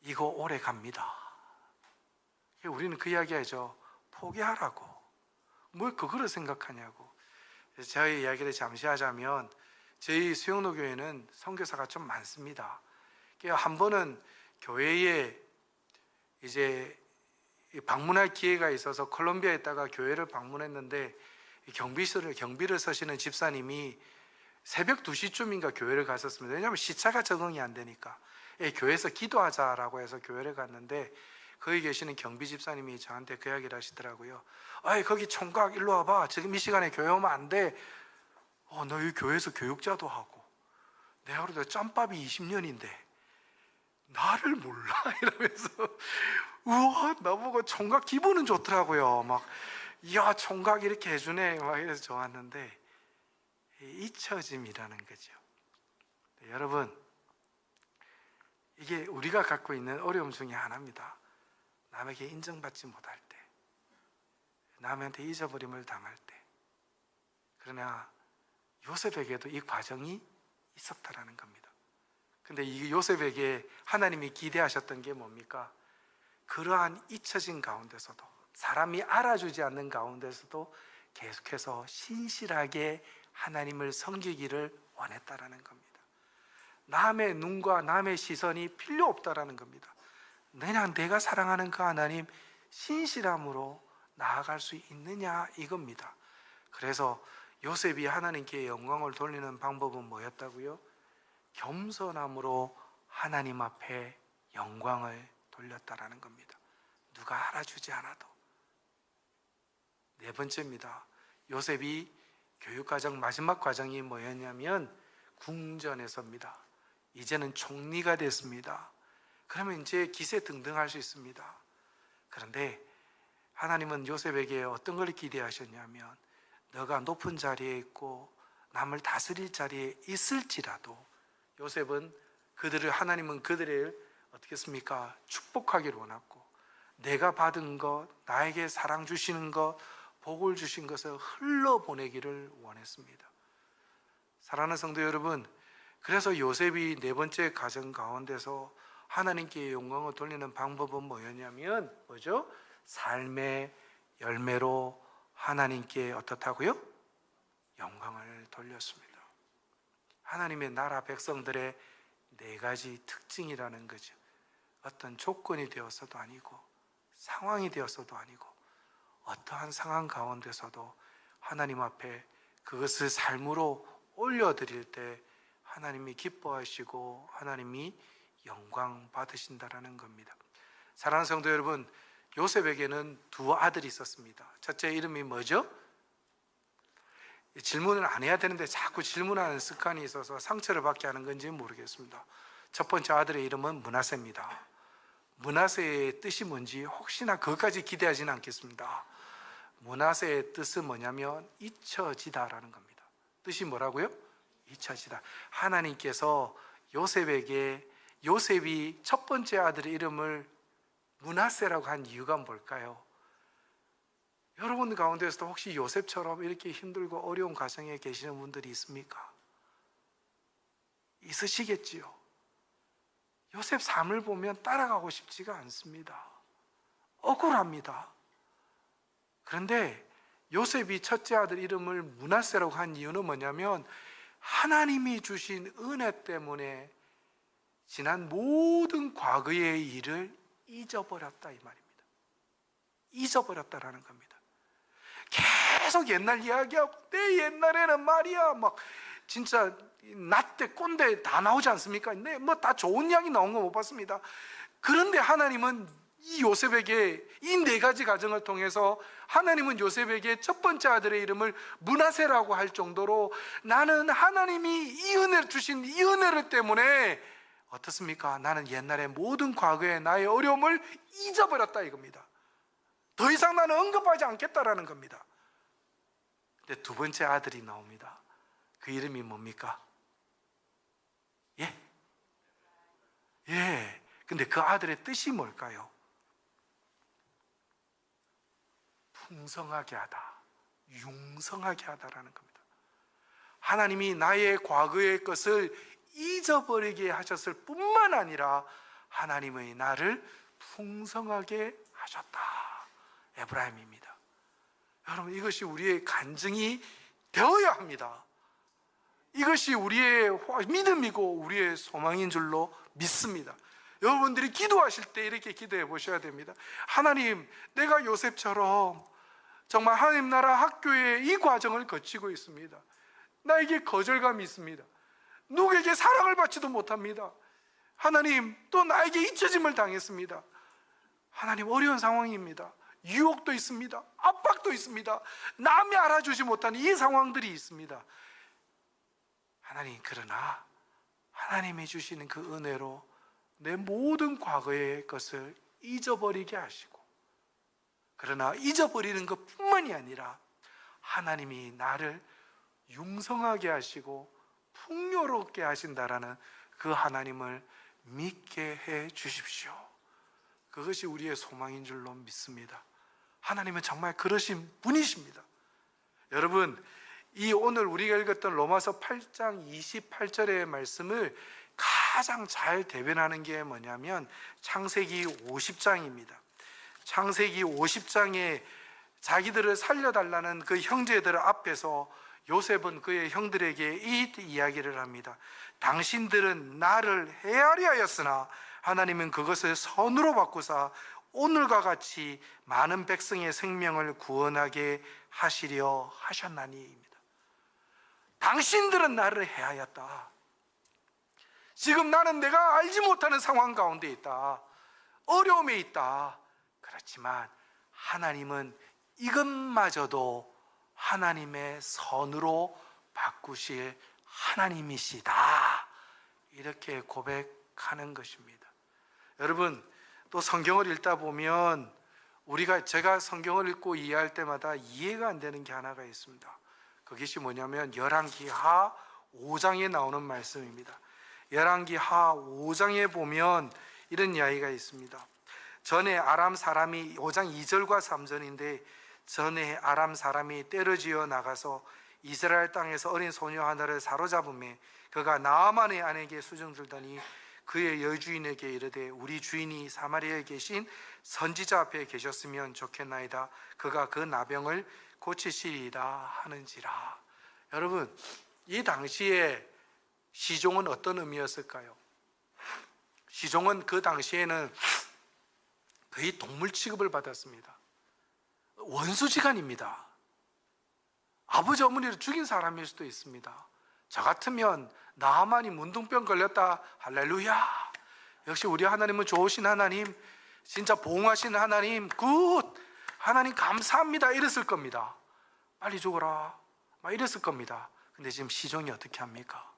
이거 오래 갑니다. 우리는 그 이야기 하죠. 포기하라고. 뭘 그거를 생각하냐고. 저희 이야기를 잠시 하자면 저희 수영로 교회는 선교사가 좀 많습니다. 한 번은 교회에 이제 방문할 기회가 있어서 콜롬비아에 있다가 교회를 방문했는데 경비를 서시는 집사님이 새벽 2시쯤인가 교회를 갔었습니다. 왜냐하면 시차가 적응이 안 되니까. 교회에서 기도하자라고 해서 교회를 갔는데 거기 계시는 경비 집사님이 저한테 그 이야기를 하시더라고요. 아이, 거기 총각 일로 와봐. 지금 이 시간에 교회 오면 안 돼. 너 이 교회에서 교육자도 하고 내가 그래도 짬밥이 20년인데 나를 몰라 이러면서 우와, 나보고 총각 기분은 좋더라고요. 막 이야, 총각 이렇게 해주네 막 이래서 좋았는데 잊혀짐이라는 거죠. 네, 여러분, 이게 우리가 갖고 있는 어려움 중에 하나입니다. 남에게 인정받지 못할 때, 남한테 잊어버림을 당할 때. 그러나 요셉에게도 이 과정이 있었다라는 겁니다. 근데 이 요셉에게 하나님이 기대하셨던 게 뭡니까? 그러한 잊혀진 가운데서도, 사람이 알아주지 않는 가운데서도 계속해서 신실하게 하나님을 섬기기를 원했다라는 겁니다. 남의 눈과 남의 시선이 필요 없다라는 겁니다. 그냥 내가 사랑하는 그 하나님 신실함으로 나아갈 수 있느냐 이겁니다. 그래서 요셉이 하나님께 영광을 돌리는 방법은 뭐였다고요? 겸손함으로 하나님 앞에 영광을 돌렸다라는 겁니다. 누가 알아주지 않아도. 네 번째입니다. 요셉이 교육과정 마지막 과정이 뭐였냐면 궁전에서입니다. 이제는 총리가 됐습니다. 그러면 이제 기세 등등할 수 있습니다. 그런데 하나님은 요셉에게 어떤 걸 기대하셨냐면 너가 높은 자리에 있고 남을 다스릴 자리에 있을지라도 요셉은 하나님은 그들을 어떻게 했습니까? 축복하기를 원했고 내가 받은 것, 나에게 사랑 주시는 것, 복을 주신 것을 흘러보내기를 원했습니다. 사랑하는 성도 여러분, 그래서 요셉이 네 번째 과정 가운데서 하나님께 영광을 돌리는 방법은 뭐였냐면 뭐죠? 삶의 열매로 하나님께 어떻다고요? 영광을 돌렸습니다. 하나님의 나라 백성들의 네 가지 특징이라는 거죠. 어떤 조건이 되어서도 아니고 상황이 되어서도 아니고 어떠한 상황 가운데서도 하나님 앞에 그것을 삶으로 올려드릴 때 하나님이 기뻐하시고 하나님이 영광 받으신다라는 겁니다. 사랑하는 성도 여러분, 요셉에게는 두 아들이 있었습니다. 첫째 이름이 뭐죠? 질문을 안 해야 되는데 자꾸 질문하는 습관이 있어서 상처를 받게 하는 건지 모르겠습니다. 첫 번째 아들의 이름은 므낫세입니다. 므낫세의 뜻이 뭔지 혹시나 그것까지 기대하지는 않겠습니다. 므낫세의 뜻은 뭐냐면 잊혀지다라는 겁니다. 뜻이 뭐라고요? 잊혀지다. 하나님께서 요셉이 첫 번째 아들의 이름을 므낫세라고 한 이유가 뭘까요? 여러분 가운데서도 혹시 요셉처럼 이렇게 힘들고 어려운 가정에 계시는 분들이 있습니까? 있으시겠지요. 요셉 삶을 보면 따라가고 싶지가 않습니다. 억울합니다. 그런데 요셉이 첫째 아들 이름을 므낫세라고 한 이유는 뭐냐면 하나님이 주신 은혜 때문에 지난 모든 과거의 일을 잊어버렸다 이 말입니다. 잊어버렸다라는 겁니다. 계속 옛날 이야기하고 내 옛날에는 말이야 막 진짜 나때 꼰대 다 나오지 않습니까? 네, 뭐 다 좋은 이야기 나온 거 못 봤습니다. 그런데 하나님은 이 요셉에게 이 네 가지 가정을 통해서 하나님은 요셉에게 첫 번째 아들의 이름을 므낫세라고 할 정도로 나는 하나님이 이 은혜를 주신 이 은혜를 때문에 어떻습니까? 나는 옛날에 모든 과거의 나의 어려움을 잊어버렸다 이겁니다. 더 이상 나는 언급하지 않겠다라는 겁니다. 근데 두 번째 아들이 나옵니다. 그 이름이 뭡니까? 예. 근데 그 아들의 뜻이 뭘까요? 풍성하게 하다, 융성하게 하다라는 겁니다. 하나님이 나의 과거의 것을 잊어버리게 하셨을 뿐만 아니라 하나님의 나를 풍성하게 하셨다. 에브라임입니다. 여러분, 이것이 우리의 간증이 되어야 합니다. 이것이 우리의 믿음이고 우리의 소망인 줄로 믿습니다. 여러분들이 기도하실 때 이렇게 기도해 보셔야 됩니다. 하나님, 내가 요셉처럼 정말 하나님 나라 학교의 이 과정을 거치고 있습니다. 나에게 거절감이 있습니다. 누구에게 사랑을 받지도 못합니다. 하나님, 또 나에게 잊혀짐을 당했습니다. 하나님, 어려운 상황입니다. 유혹도 있습니다. 압박도 있습니다. 남이 알아주지 못하는 이 상황들이 있습니다. 하나님, 그러나 하나님이 주시는 그 은혜로 내 모든 과거의 것을 잊어버리게 하시고, 그러나 잊어버리는 것뿐만이 아니라 하나님이 나를 융성하게 하시고 풍요롭게 하신다라는 그 하나님을 믿게 해 주십시오. 그것이 우리의 소망인 줄로 믿습니다. 하나님은 정말 그러신 분이십니다. 여러분, 이 오늘 우리가 읽었던 로마서 8장 28절의 말씀을 가장 잘 대변하는 게 뭐냐면 창세기 50장입니다. 창세기 50장에 자기들을 살려달라는 그 형제들 앞에서 요셉은 그의 형들에게 이 이야기를 합니다. 당신들은 나를 해하려 하였으나 하나님은 그것을 선으로 바꾸사 오늘과 같이 많은 백성의 생명을 구원하게 하시려 하셨나니입니다. 당신들은 나를 해하였다. 지금 나는 내가 알지 못하는 상황 가운데 있다. 어려움에 있다. 그렇지만 하나님은 이것마저도 하나님의 선으로 바꾸실 하나님이시다. 이렇게 고백하는 것입니다. 여러분, 또 성경을 읽다 보면 제가 성경을 읽고 이해할 때마다 이해가 안 되는 게 하나가 있습니다. 그것이 뭐냐면 열왕기하 5장에 나오는 말씀입니다. 열왕기하 5장에 보면 이런 이야기가 있습니다. 전에 아람 사람이 5장 2절과 3절인데 전에 아람 사람이 때려지어 나가서 이스라엘 땅에서 어린 소녀 하나를 사로잡음에 그가 나아만의 아내에게 수정 들더니 그의 여주인에게 이르되 우리 주인이 사마리아에 계신 선지자 앞에 계셨으면 좋겠나이다. 그가 그 나병을 고치시리이다 하는지라. 여러분, 이 당시에 시종은 어떤 의미였을까요? 시종은 그 당시에는 거의 동물 취급을 받았습니다. 원수지간입니다. 아버지 어머니를 죽인 사람일 수도 있습니다. 저 같으면 나하만이 문둥병 걸렸다, 할렐루야, 역시 우리 하나님은 좋으신 하나님, 진짜 보응하신 하나님, 굿, 하나님 감사합니다 이랬을 겁니다. 빨리 죽어라 막 이랬을 겁니다. 근데 지금 시종이 어떻게 합니까?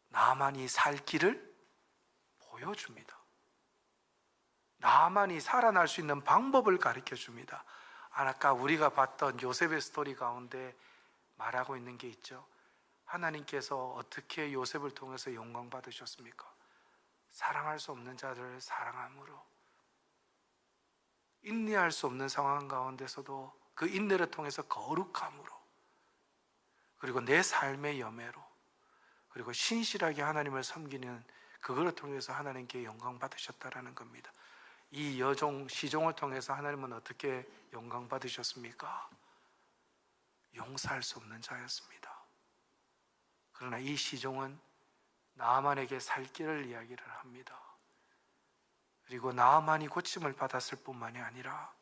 나하만이 살 길을 보여줍니다. 나하만이 살아날 수 있는 방법을 가르쳐 줍니다. 아까 우리가 봤던 요셉의 스토리 가운데 말하고 있는 게 있죠. 하나님께서 어떻게 요셉을 통해서 영광 받으셨습니까? 사랑할 수 없는 자들을 사랑함으로, 인내할 수 없는 상황 가운데서도 그 인내를 통해서 거룩함으로, 그리고 내 삶의 염해로, 그리고 신실하게 하나님을 섬기는 그거를 통해서 하나님께 영광 받으셨다라는 겁니다. 이 여종 시종을 통해서 하나님은 어떻게 영광 받으셨습니까? 용서할 수 없는 자였습니다. 그러나 이 시종은 나아만에게 살 길을 이야기를 합니다. 그리고 나아만이 고침을 받았을 뿐만이 아니라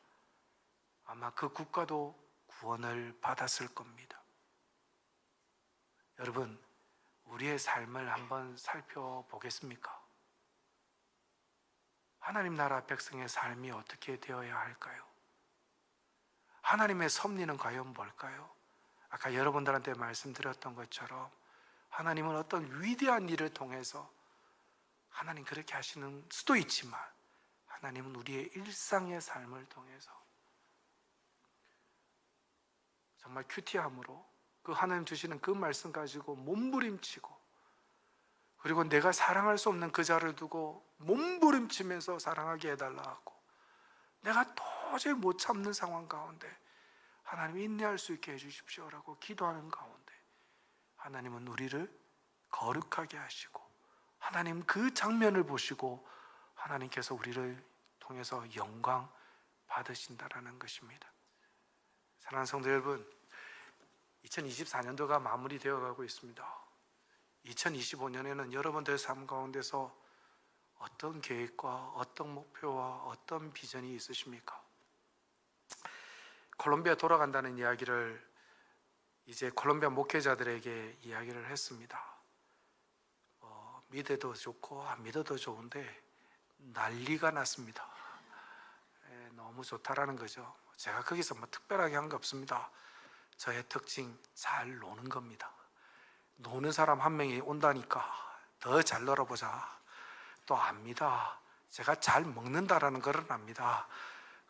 아마 그 국가도 구원을 받았을 겁니다. 여러분, 우리의 삶을 한번 살펴보겠습니까? 하나님 나라 백성의 삶이 어떻게 되어야 할까요? 하나님의 섭리는 과연 뭘까요? 아까 여러분들한테 말씀드렸던 것처럼 하나님은 어떤 위대한 일을 통해서 하나님 그렇게 하시는 수도 있지만 하나님은 우리의 일상의 삶을 통해서 정말 큐티함으로 그 하나님 주시는 그 말씀 가지고 몸부림치고, 그리고 내가 사랑할 수 없는 그 자를 두고 몸부림치면서 사랑하게 해달라 하고, 내가 도저히 못 참는 상황 가운데 하나님 인내할 수 있게 해주십시오라고 기도하는 가운데 하나님은 우리를 거룩하게 하시고, 하나님 그 장면을 보시고 하나님께서 우리를 통해서 영광 받으신다라는 것입니다. 사랑하는 성도 여러분, 2024년도가 마무리되어 가고 있습니다. 2025년에는 여러분들의 삶 가운데서 어떤 계획과 어떤 목표와 어떤 비전이 있으십니까? 콜롬비아 돌아간다는 이야기를 이제 콜롬비아 목회자들에게 이야기를 했습니다. 믿어도 좋고 안 믿어도 좋은데 난리가 났습니다. 너무 좋다라는 거죠. 제가 거기서 뭐 특별하게 한 거 없습니다. 저의 특징, 잘 노는 겁니다. 노는 사람 한 명이 온다니까 더 잘 놀아보자. 또 압니다. 제가 잘 먹는다라는 걸 압니다.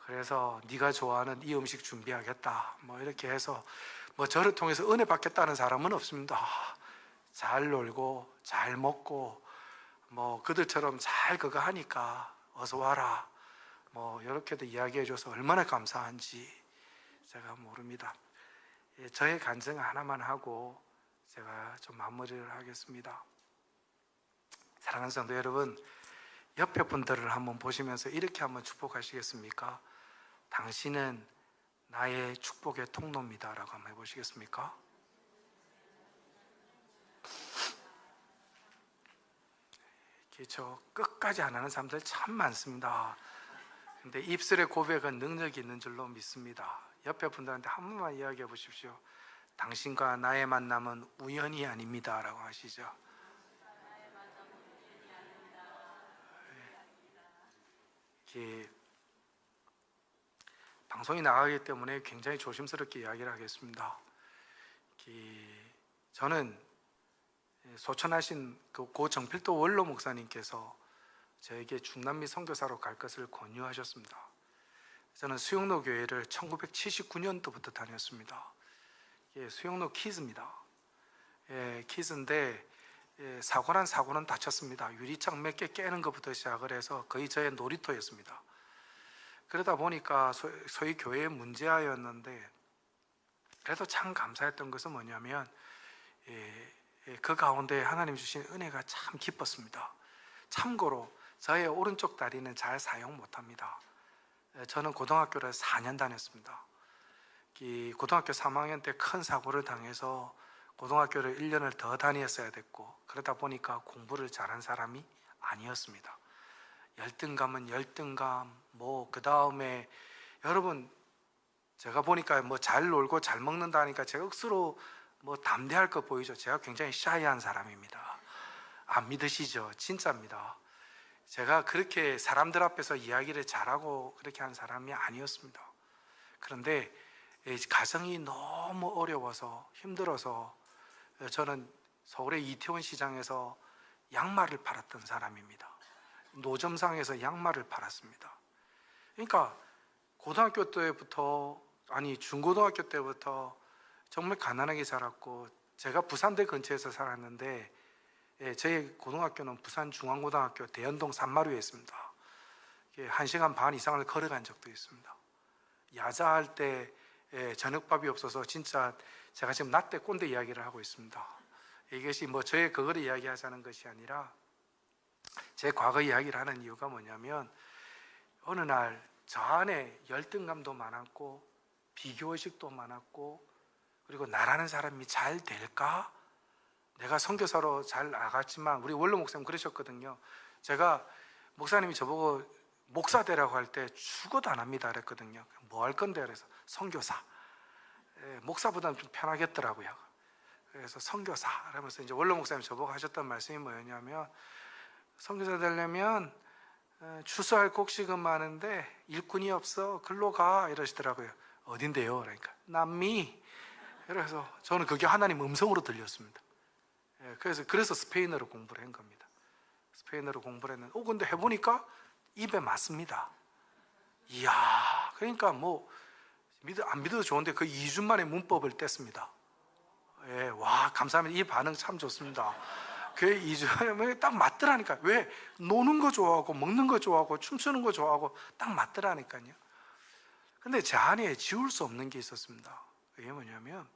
그래서 네가 좋아하는 이 음식 준비하겠다. 뭐 이렇게 해서 뭐 저를 통해서 은혜 받겠다는 사람은 없습니다. 잘 놀고 잘 먹고 뭐 그들처럼 잘 그거 하니까 어서 와라. 뭐 이렇게도 이야기해줘서 얼마나 감사한지 제가 모릅니다. 저의 간증 하나만 하고 제가 좀 마무리를 하겠습니다. 사랑하는 성도 여러분, 옆에 분들을 한번 보시면서 이렇게 한번 축복하시겠습니까? 당신은 나의 축복의 통로입니다 라고 한번 해보시겠습니까? 저 끝까지 안 하는 사람들 참 많습니다. 근데 입술의 고백은 능력이 있는 줄로 믿습니다. 옆에 분들한테 한 번만 이야기해 보십시오. 당신과 나의 만남은 우연이 아닙니다 라고 하시죠. 방송이 나가기 때문에 굉장히 조심스럽게 이야기를 하겠습니다. 저는 소천하신 고 정필도 원로 목사님께서 저에게 중남미 선교사로 갈 것을 권유하셨습니다. 저는 수영로 교회를 1979년도부터 다녔습니다. 수영로 키즈입니다. 키즈인데 사고는 다쳤습니다. 유리창 몇 개 깨는 것부터 시작을 해서 거의 저의 놀이터였습니다. 그러다 보니까 소위 교회의 문제아였는데 그래도 참 감사했던 것은 뭐냐면 그 가운데 하나님 주신 은혜가 참 기뻤습니다. 참고로 저의 오른쪽 다리는 잘 사용 못합니다. 저는 고등학교를 4년 다녔습니다. 고등학교 3학년 때 큰 사고를 당해서 고등학교를 1년을 더 다녔어야 됐고 그러다 보니까 공부를 잘한 사람이 아니었습니다. 열등감은 열등감, 뭐 그 다음에 여러분 제가 보니까 뭐 잘 놀고 잘 먹는다니까 제가 억수로 뭐 담대할 거 보이죠? 제가 굉장히 샤이한 사람입니다. 안 믿으시죠? 진짜입니다. 제가 그렇게 사람들 앞에서 이야기를 잘하고 그렇게 한 사람이 아니었습니다. 그런데 가정이 너무 어려워서 힘들어서 저는 서울의 이태원 시장에서 양말을 팔았던 사람입니다. 노점상에서 양말을 팔았습니다. 그러니까 고등학교 때부터 중고등학교 때부터 정말 가난하게 살았고 제가 부산대 근처에서 살았는데 저희 고등학교는 부산중앙고등학교 대연동 산마루에 있습니다. 1시간 반 이상을 걸어간 적도 있습니다. 야자할 때 저녁밥이 없어서 진짜 제가 지금 라떼 꼰대 이야기를 하고 있습니다. 이것이 뭐 저의 그거를 이야기하자는 것이 아니라 제 과거 이야기를 하는 이유가 뭐냐면 어느 날 저 안에 열등감도 많았고 비교의식도 많았고 그리고 나라는 사람이 잘 될까? 내가 선교사로 잘 나갔지만 우리 원로 목사님 그러셨거든요. 제가 목사님이 저보고 목사 되라고 할 때 죽어도 안 합니다 그랬거든요. 뭐 할 건데 그래서 선교사. 목사보다는 좀 편하겠더라고요. 그래서 선교사 하면서 이제 원로 목사님 저보고 하셨던 말씀이 뭐였냐면 선교사 되려면 추수할 곡식은 많은데 일꾼이 없어 글로 가 이러시더라고요. 어딘데요? 그러니까 남미. 그래서 저는 그게 하나님 음성으로 들렸습니다. 그래서 스페인어로 공부를 한 겁니다. 스페인어로 공부를 했는데 근데 해보니까 입에 맞습니다. 이야, 그러니까 뭐 안 믿어도 좋은데 그 2주 만에 문법을 뗐습니다. 와, 감사합니다. 이 반응 참 좋습니다. 그 2주 딱 맞더라니까. 왜? 노는 거 좋아하고 먹는 거 좋아하고 춤추는 거 좋아하고 딱 맞더라니까요. 근데 제 안에 지울 수 없는 게 있었습니다. 그게 뭐냐면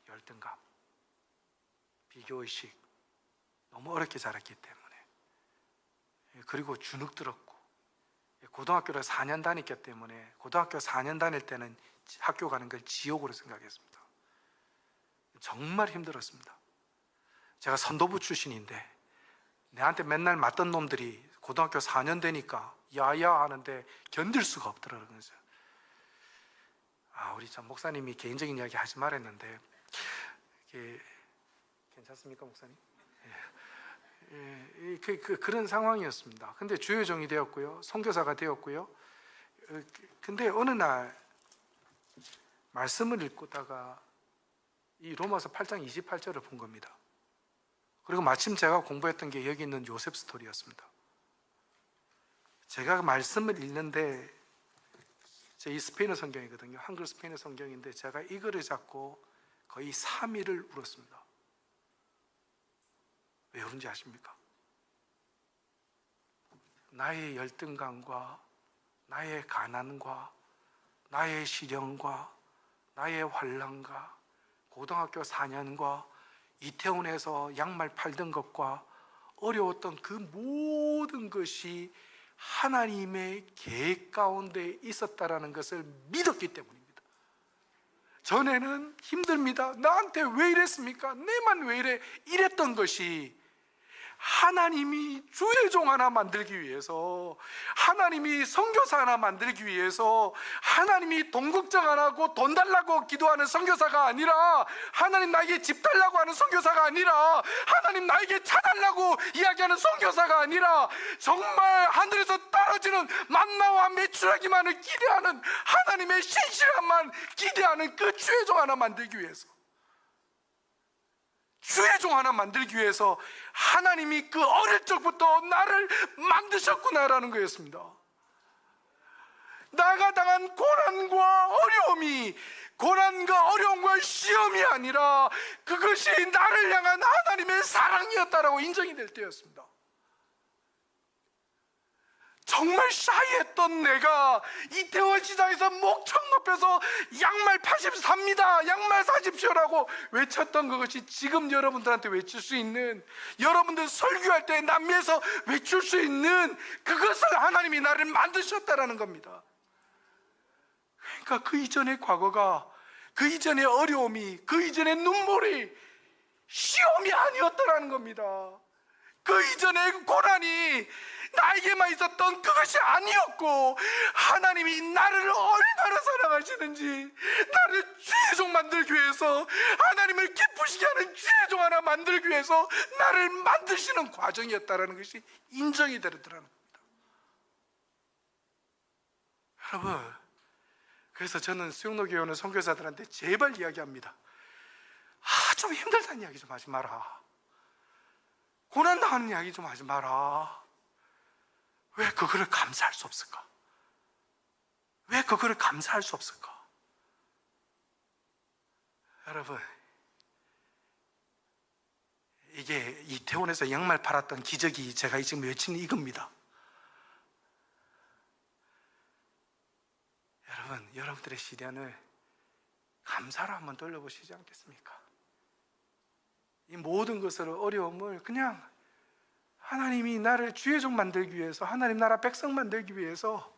열등감, 비교의식, 너무 어렵게 자랐기 때문에, 그리고 주눅 들었고 고등학교를 4년 다녔기 때문에 고등학교 4년 다닐 때는 학교 가는 걸 지옥으로 생각했습니다. 정말 힘들었습니다. 제가 선도부 출신인데 내한테 맨날 맞던 놈들이 고등학교 4년 되니까 야야 하는데 견딜 수가 없더라고요. 그래서 우리 참 목사님이 개인적인 이야기 하지 말았는데 이게 괜찮습니까, 목사님? 그런 상황이었습니다. 근데 주요종이 되었고요, 선교사가 되었고요. 근데 어느 날 말씀을 읽다가 이 로마서 8장 28절을 본 겁니다. 그리고 마침 제가 공부했던 게 여기 있는 요셉 스토리였습니다. 제가 말씀을 읽는데 이 스페인어 성경이거든요. 한글 스페인어 성경인데 제가 이거를 잡고 거의 3일을 울었습니다. 왜 그런지 아십니까? 나의 열등감과 나의 가난과 나의 시련과 나의 환난과 고등학교 4년과 이태원에서 양말 팔던 것과 어려웠던 그 모든 것이 하나님의 계획 가운데 있었다라는 것을 믿었기 때문입니다. 전에는 힘듭니다. 나한테 왜 이랬습니까? 내만 왜 이래? 이랬던 것이 하나님이 주의 종 하나 만들기 위해서, 하나님이 선교사 하나 만들기 위해서, 하나님이 돈 걱정 안 하고 돈 달라고 기도하는 선교사가 아니라, 하나님 나에게 집 달라고 하는 선교사가 아니라, 하나님 나에게 차 달라고 이야기하는 선교사가 아니라, 정말 하늘에서 떨어지는 만나와 메추라기만을 기대하는 하나님의 신실함만 기대하는 그 주의 종 하나 만들기 위해서, 주의 종 하나 만들기 위해서 하나님이 그 어릴 적부터 나를 만드셨구나라는 거였습니다. 나가 당한 고난과 어려움이, 고난과 어려움과 시험이 아니라 그것이 나를 향한 하나님의 사랑이었다라고 인정이 될 때였습니다. 정말 샤이했던 내가 이태원 시장에서 목청 높여서 양말 83입니다, 양말 사십시오라고 외쳤던 그것이 지금 여러분들한테 외칠 수 있는, 여러분들 설교할 때 남미에서 외칠 수 있는 그것을 하나님이 나를 만드셨다라는 겁니다. 그러니까 그 이전의 과거가, 그 이전의 어려움이, 그 이전의 눈물이 시험이 아니었다라는 겁니다. 그 이전의 고난이 나에게만 있었던 그것이 아니었고, 하나님이 나를 얼마나 사랑하시는지, 나를 주의 종 만들기 위해서, 하나님을 기쁘시게 하는 주의 종 하나 만들기 위해서 나를 만드시는 과정이었다는 것이 인정이 되더라는 겁니다. 여러분, 그래서 저는 수영로교회 오는 선교사들한테 제발 이야기합니다. 좀 힘들다는 이야기 좀 하지 마라. 고난당하는 이야기 좀 하지 마라. 왜 그거를 감사할 수 없을까? 왜 그거를 감사할 수 없을까? 여러분, 이게 이태원에서 양말 팔았던 기적이 제가 지금 외치는 이겁니다. 여러분, 여러분들의 시련을 감사로 한번 돌려보시지 않겠습니까? 이 모든 것을, 어려움을 그냥 하나님이 나를 주의 종 만들기 위해서, 하나님 나라 백성 만들기 위해서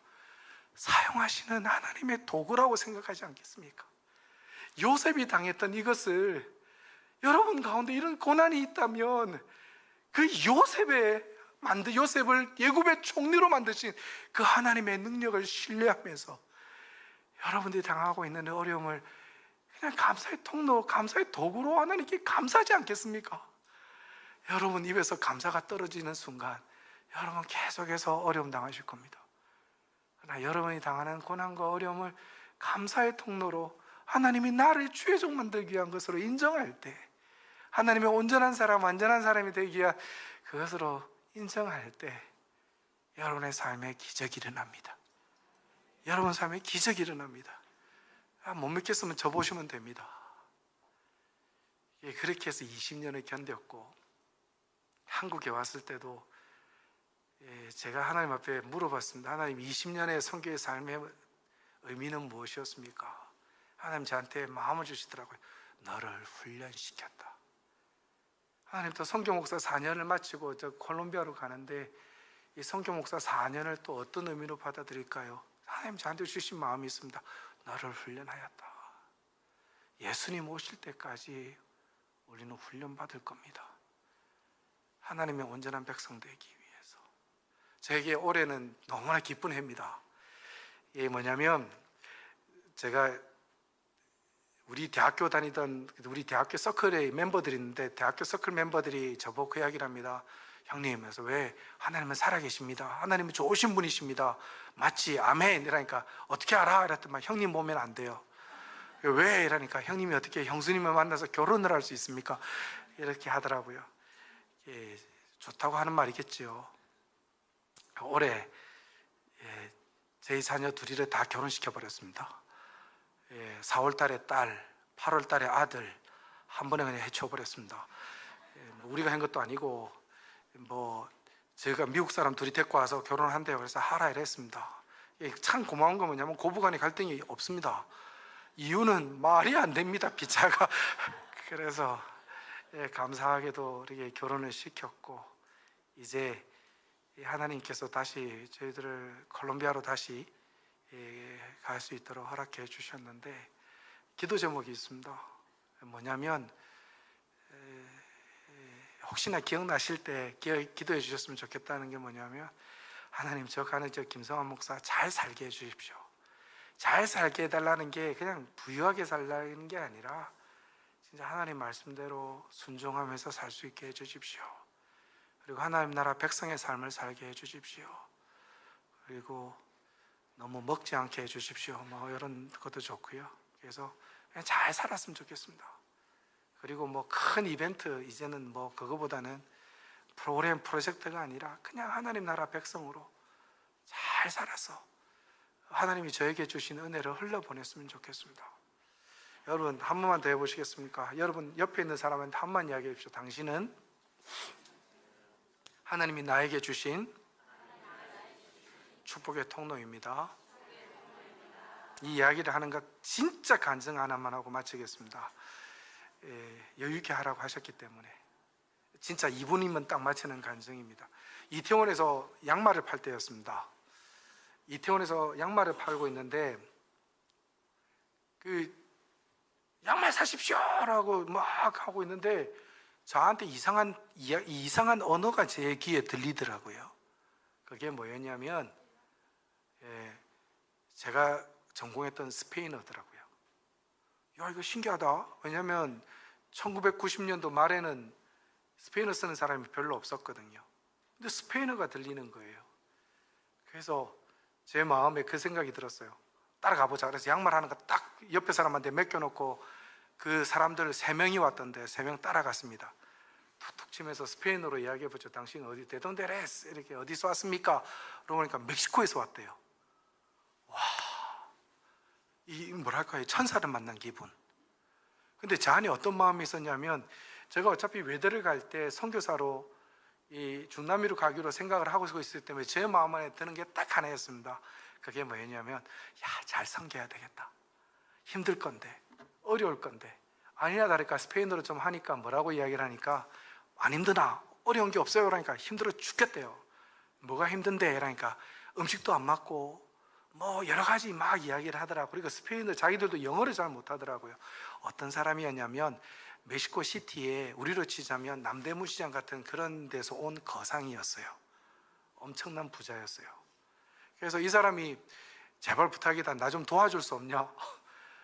사용하시는 하나님의 도구라고 생각하지 않겠습니까? 요셉이 당했던 이것을, 여러분 가운데 이런 고난이 있다면 그 요셉을 예굽의 총리로 만드신 그 하나님의 능력을 신뢰하면서 여러분들이 당하고 있는 어려움을 그냥 감사의 통로, 감사의 도구로 하나님께 감사하지 않겠습니까? 여러분 입에서 감사가 떨어지는 순간 여러분 계속해서 어려움 당하실 겁니다. 그러나 여러분이 당하는 고난과 어려움을 감사의 통로로, 하나님이 나를 주의 종 만들기 위한 것으로 인정할 때, 하나님의 온전한 사람, 완전한 사람이 되기 위한 그것으로 인정할 때 여러분의 삶에 기적이 일어납니다. 여러분 삶에 기적이 일어납니다. 못 믿겠으면 저 보시면 됩니다. 그렇게 해서 20년을 견뎠고, 한국에 왔을 때도 제가 하나님 앞에 물어봤습니다. 하나님, 20년의 선교의 삶의 의미는 무엇이었습니까? 하나님 저한테 마음을 주시더라고요. 너를 훈련시켰다. 하나님, 또 선교 목사 4년을 마치고 저 콜롬비아로 가는데 이 선교 목사 4년을 또 어떤 의미로 받아들일까요? 하나님 저한테 주신 마음이 있습니다. 너를 훈련하였다. 예수님 오실 때까지 우리는 훈련받을 겁니다. 하나님의 온전한 백성 되기 위해서. 저에게 올해는 너무나 기쁜 해입니다. 이게 뭐냐면 제가 우리 대학교 다니던 우리 대학교 서클의 멤버들이 있는데 대학교 서클 멤버들이 저보고 그 이야기를 합니다. 형님, 그래서 왜 하나님은 살아계십니다. 하나님은 좋으신 분이십니다. 맞지? 아멘. 이러니까 어떻게 알아? 이랬더니 형님 보면 안 돼요. 왜? 이러니까 형님이 어떻게 형수님을 만나서 결혼을 할 수 있습니까? 이렇게 하더라고요. 예, 좋다고 하는 말이겠죠. 올해 저희 자녀 둘이를 다 결혼시켜 버렸습니다. 4월 달에 딸, 8월 달에 아들 한 번에 그냥 해쳐 버렸습니다. 우리가 한 것도 아니고 제가 미국 사람 둘이 데리고 와서 결혼한대요. 그래서 하라 이랬습니다. 참 고마운 건 뭐냐면 고부간의 갈등이 없습니다. 이유는 말이 안 됩니다. 비자가. 그래서 감사하게도 이렇게 결혼을 시켰고 이제 하나님께서 다시 저희들을 콜롬비아로 다시 갈 수 있도록 허락해 주셨는데 기도 제목이 있습니다. 뭐냐면 혹시나 기억나실 때 기도해 주셨으면 좋겠다는 게 뭐냐면 하나님 저 가는 저 김성환 목사 잘 살게 해 주십시오. 잘 살게 해달라는 게 그냥 부유하게 살라는 게 아니라 진짜 하나님 말씀대로 순종하면서 살 수 있게 해 주십시오. 그리고 하나님 나라 백성의 삶을 살게 해 주십시오. 그리고 너무 먹지 않게 해 주십시오. 이런 것도 좋고요. 그래서 그냥 잘 살았으면 좋겠습니다. 그리고 큰 이벤트 이제는 그거보다는 프로그램 프로젝트가 아니라 그냥 하나님 나라 백성으로 잘 살아서 하나님이 저에게 주신 은혜를 흘려보냈으면 좋겠습니다. 여러분 한 번만 더 해보시겠습니까? 여러분 옆에 있는 사람한테 한 번 이야기해 주십시오. 당신은 하나님이 나에게 주신 축복의 통로입니다. 이 이야기를 하는 것 진짜 간증 하나만 하고 마치겠습니다. 여유 있게 하라고 하셨기 때문에 진짜 2분이면 딱 마치는 간증입니다. 이태원에서 양말을 팔 때였습니다. 이태원에서 양말을 팔고 있는데 양말 사십시오라고 막 하고 있는데 저한테 이상한 언어가 제 귀에 들리더라고요. 그게 뭐였냐면 제가 전공했던 스페인어더라고요. 야, 이거 신기하다. 왜냐하면 1990년도 말에는 스페인어 쓰는 사람이 별로 없었거든요. 근데 스페인어가 들리는 거예요. 그래서 제 마음에 그 생각이 들었어요. 따라가 보자. 그래서 양말 하는 거 딱 옆에 사람한테 맡겨놓고 그 사람들 3명이 왔던데 3명 따라갔습니다. 툭툭 치면서 스페인어로 이야기해보죠. 당신 어디 데돈데레스 이렇게 어디서 왔습니까? 그러니까 멕시코에서 왔대요. 와, 이 뭐랄까요, 천사를 만난 기분. 근데 제 안에 어떤 마음이 있었냐면 제가 어차피 외대를 갈 때 선교사로 이 중남미로 가기로 생각을 하고 있기 때문에 제 마음 안에 드는 게 딱 하나였습니다. 그게 뭐였냐면 잘 섬겨야 되겠다. 힘들 건데 어려울 건데 아니나 다를까 스페인어로 좀 하니까 뭐라고 이야기를 하니까 안 힘드나? 어려운 게 없어요. 그러니까 힘들어 죽겠대요. 뭐가 힘든데? 그러니까 음식도 안 맞고 여러 가지 막 이야기를 하더라고요. 그리고 스페인어 자기들도 영어를 잘 못하더라고요. 어떤 사람이었냐면 멕시코 시티에 우리로 치자면 남대문 시장 같은 그런 데서 온 거상이었어요. 엄청난 부자였어요. 그래서 이 사람이 제발 부탁이다. 나 좀 도와줄 수 없냐?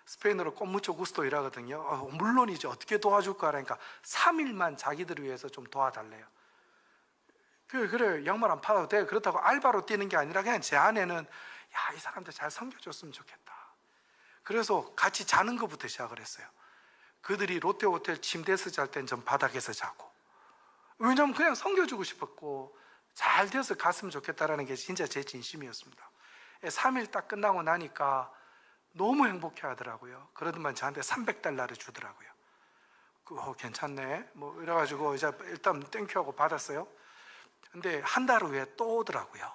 스페인어로 꽃무초 구스토 이라거든요. 물론이죠. 어떻게 도와줄까? 그러니까 3일만 자기들을 위해서 좀 도와달래요. 그래 양말 안 팔아도 돼. 그렇다고 알바로 뛰는 게 아니라 그냥 제 안에는 이 사람들 잘 섬겨줬으면 좋겠다. 그래서 같이 자는 것부터 시작을 했어요. 그들이 롯데호텔 침대에서 잘 땐 전 바닥에서 자고. 왜냐하면 그냥 섬겨주고 싶었고 잘 되어서 갔으면 좋겠다라는 게 진짜 제 진심이었습니다. 3일 딱 끝나고 나니까 너무 행복해 하더라고요. 그러더만 저한테 $300를 주더라고요. 괜찮네. 이래가지고 이제 일단 땡큐하고 받았어요. 근데 한 달 후에 또 오더라고요.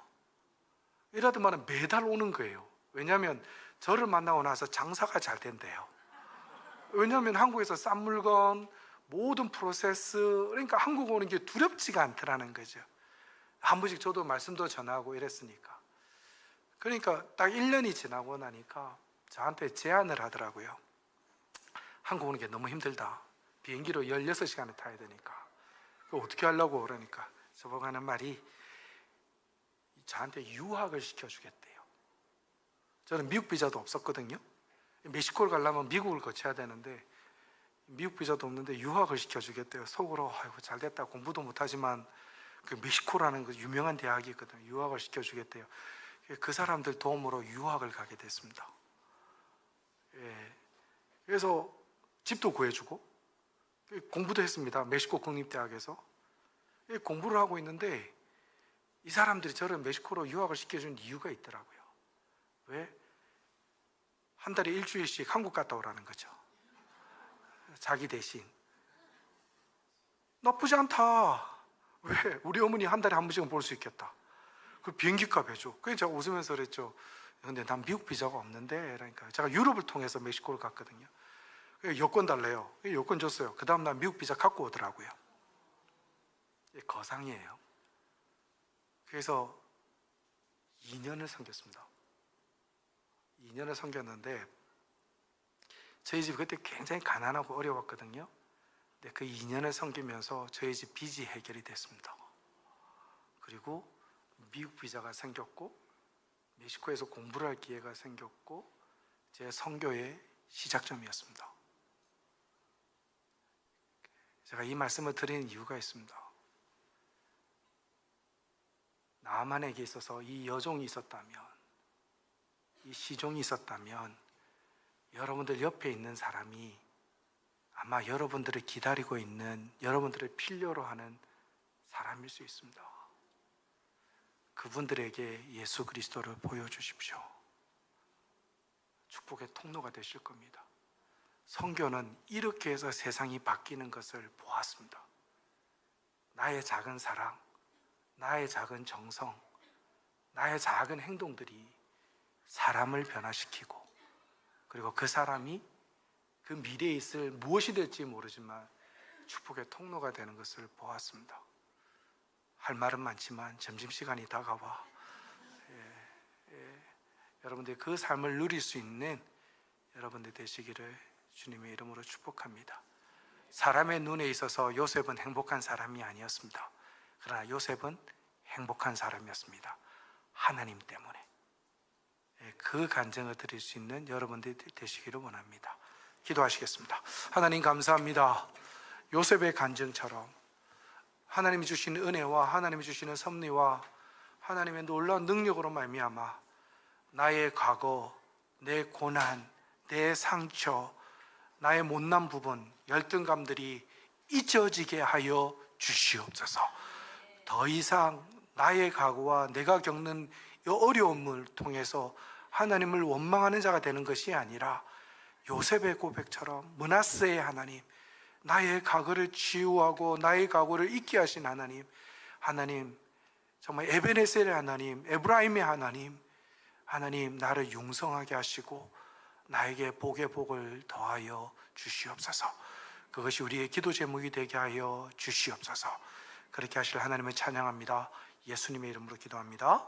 이러더만 매달 오는 거예요. 왜냐하면 저를 만나고 나서 장사가 잘 된대요. 왜냐하면 한국에서 싼 물건, 모든 프로세스, 그러니까 한국 오는 게 두렵지가 않더라는 거죠. 한 번씩 저도 말씀도 전하고 이랬으니까. 그러니까 딱 1년이 지나고 나니까 저한테 제안을 하더라고요. 한국 오는 게 너무 힘들다. 비행기로 16시간을 타야 되니까 그 어떻게 하려고 그러니까 저보고 하는 말이 저한테 유학을 시켜주겠대요. 저는 미국 비자도 없었거든요. 멕시코를 가려면 미국을 거쳐야 되는데 미국 비자도 없는데 유학을 시켜주겠대요. 속으로 아이고 잘됐다, 공부도 못하지만 그 멕시코라는 그 유명한 대학이 있거든요. 유학을 시켜주겠대요. 그 사람들 도움으로 유학을 가게 됐습니다. 예. 그래서 집도 구해주고 공부도 했습니다. 멕시코 국립대학에서 공부를 하고 있는데 이 사람들이 저를 멕시코로 유학을 시켜준 이유가 있더라고요. 왜? 한 달에 일주일씩 한국 갔다 오라는 거죠. 자기 대신. 나쁘지 않다. 왜? 우리 어머니 한 달에 한 번씩은 볼 수 있겠다. 그 비행기 값 해줘. 그래서 제가 웃으면서 그랬죠. 근데 난 미국 비자가 없는데. 그러니까 제가 유럽을 통해서 멕시코를 갔거든요. 여권 달래요. 여권 줬어요. 그 다음 날 미국 비자 갖고 오더라고요. 거상이에요. 그래서 2년을 섬겼습니다. 2년을 섬겼는데 저희 집 그때 굉장히 가난하고 어려웠거든요. 근데 그 2년을 섬기면서 저희 집 빚이 해결이 됐습니다. 그리고 미국 비자가 생겼고 멕시코에서 공부를 할 기회가 생겼고 제 선교의 시작점이었습니다. 제가 이 말씀을 드리는 이유가 있습니다. 나만에게 있어서 이 여종이 있었다면, 이 시종이 있었다면 여러분들 옆에 있는 사람이 아마 여러분들을 기다리고 있는, 여러분들을 필요로 하는 사람일 수 있습니다. 그분들에게 예수 그리스도를 보여주십시오. 축복의 통로가 되실 겁니다. 선교는 이렇게 해서 세상이 바뀌는 것을 보았습니다. 나의 작은 사랑, 나의 작은 정성, 나의 작은 행동들이 사람을 변화시키고 그리고 그 사람이 그 미래에 있을 무엇이 될지 모르지만 축복의 통로가 되는 것을 보았습니다. 할 말은 많지만 점심시간이 다가와 여러분들 그 삶을 누릴 수 있는 여러분들 되시기를 주님의 이름으로 축복합니다. 사람의 눈에 있어서 요셉은 행복한 사람이 아니었습니다. 그러나 요셉은 행복한 사람이었습니다. 하나님 때문에. 그 간증을 드릴 수 있는 여러분들이 되시기를 원합니다. 기도하시겠습니다. 하나님 감사합니다. 요셉의 간증처럼 하나님이 주시는 은혜와 하나님이 주시는 섭리와 하나님의 놀라운 능력으로 말미암아 나의 과거, 내 고난, 내 상처, 나의 못난 부분, 열등감들이 잊혀지게 하여 주시옵소서. 더 이상 나의 과거와 내가 겪는 이 어려움을 통해서 하나님을 원망하는 자가 되는 것이 아니라 요셉의 고백처럼 므낫세의 하나님, 나의 과거를 치유하고 나의 과거를 잊게 하신 하나님, 하나님 정말 에베네셀의 하나님, 에브라임의 하나님, 하나님 나를 융성하게 하시고 나에게 복의 복을 더하여 주시옵소서. 그것이 우리의 기도 제목이 되게 하여 주시옵소서. 그렇게 하실 하나님을 찬양합니다. 예수님의 이름으로 기도합니다.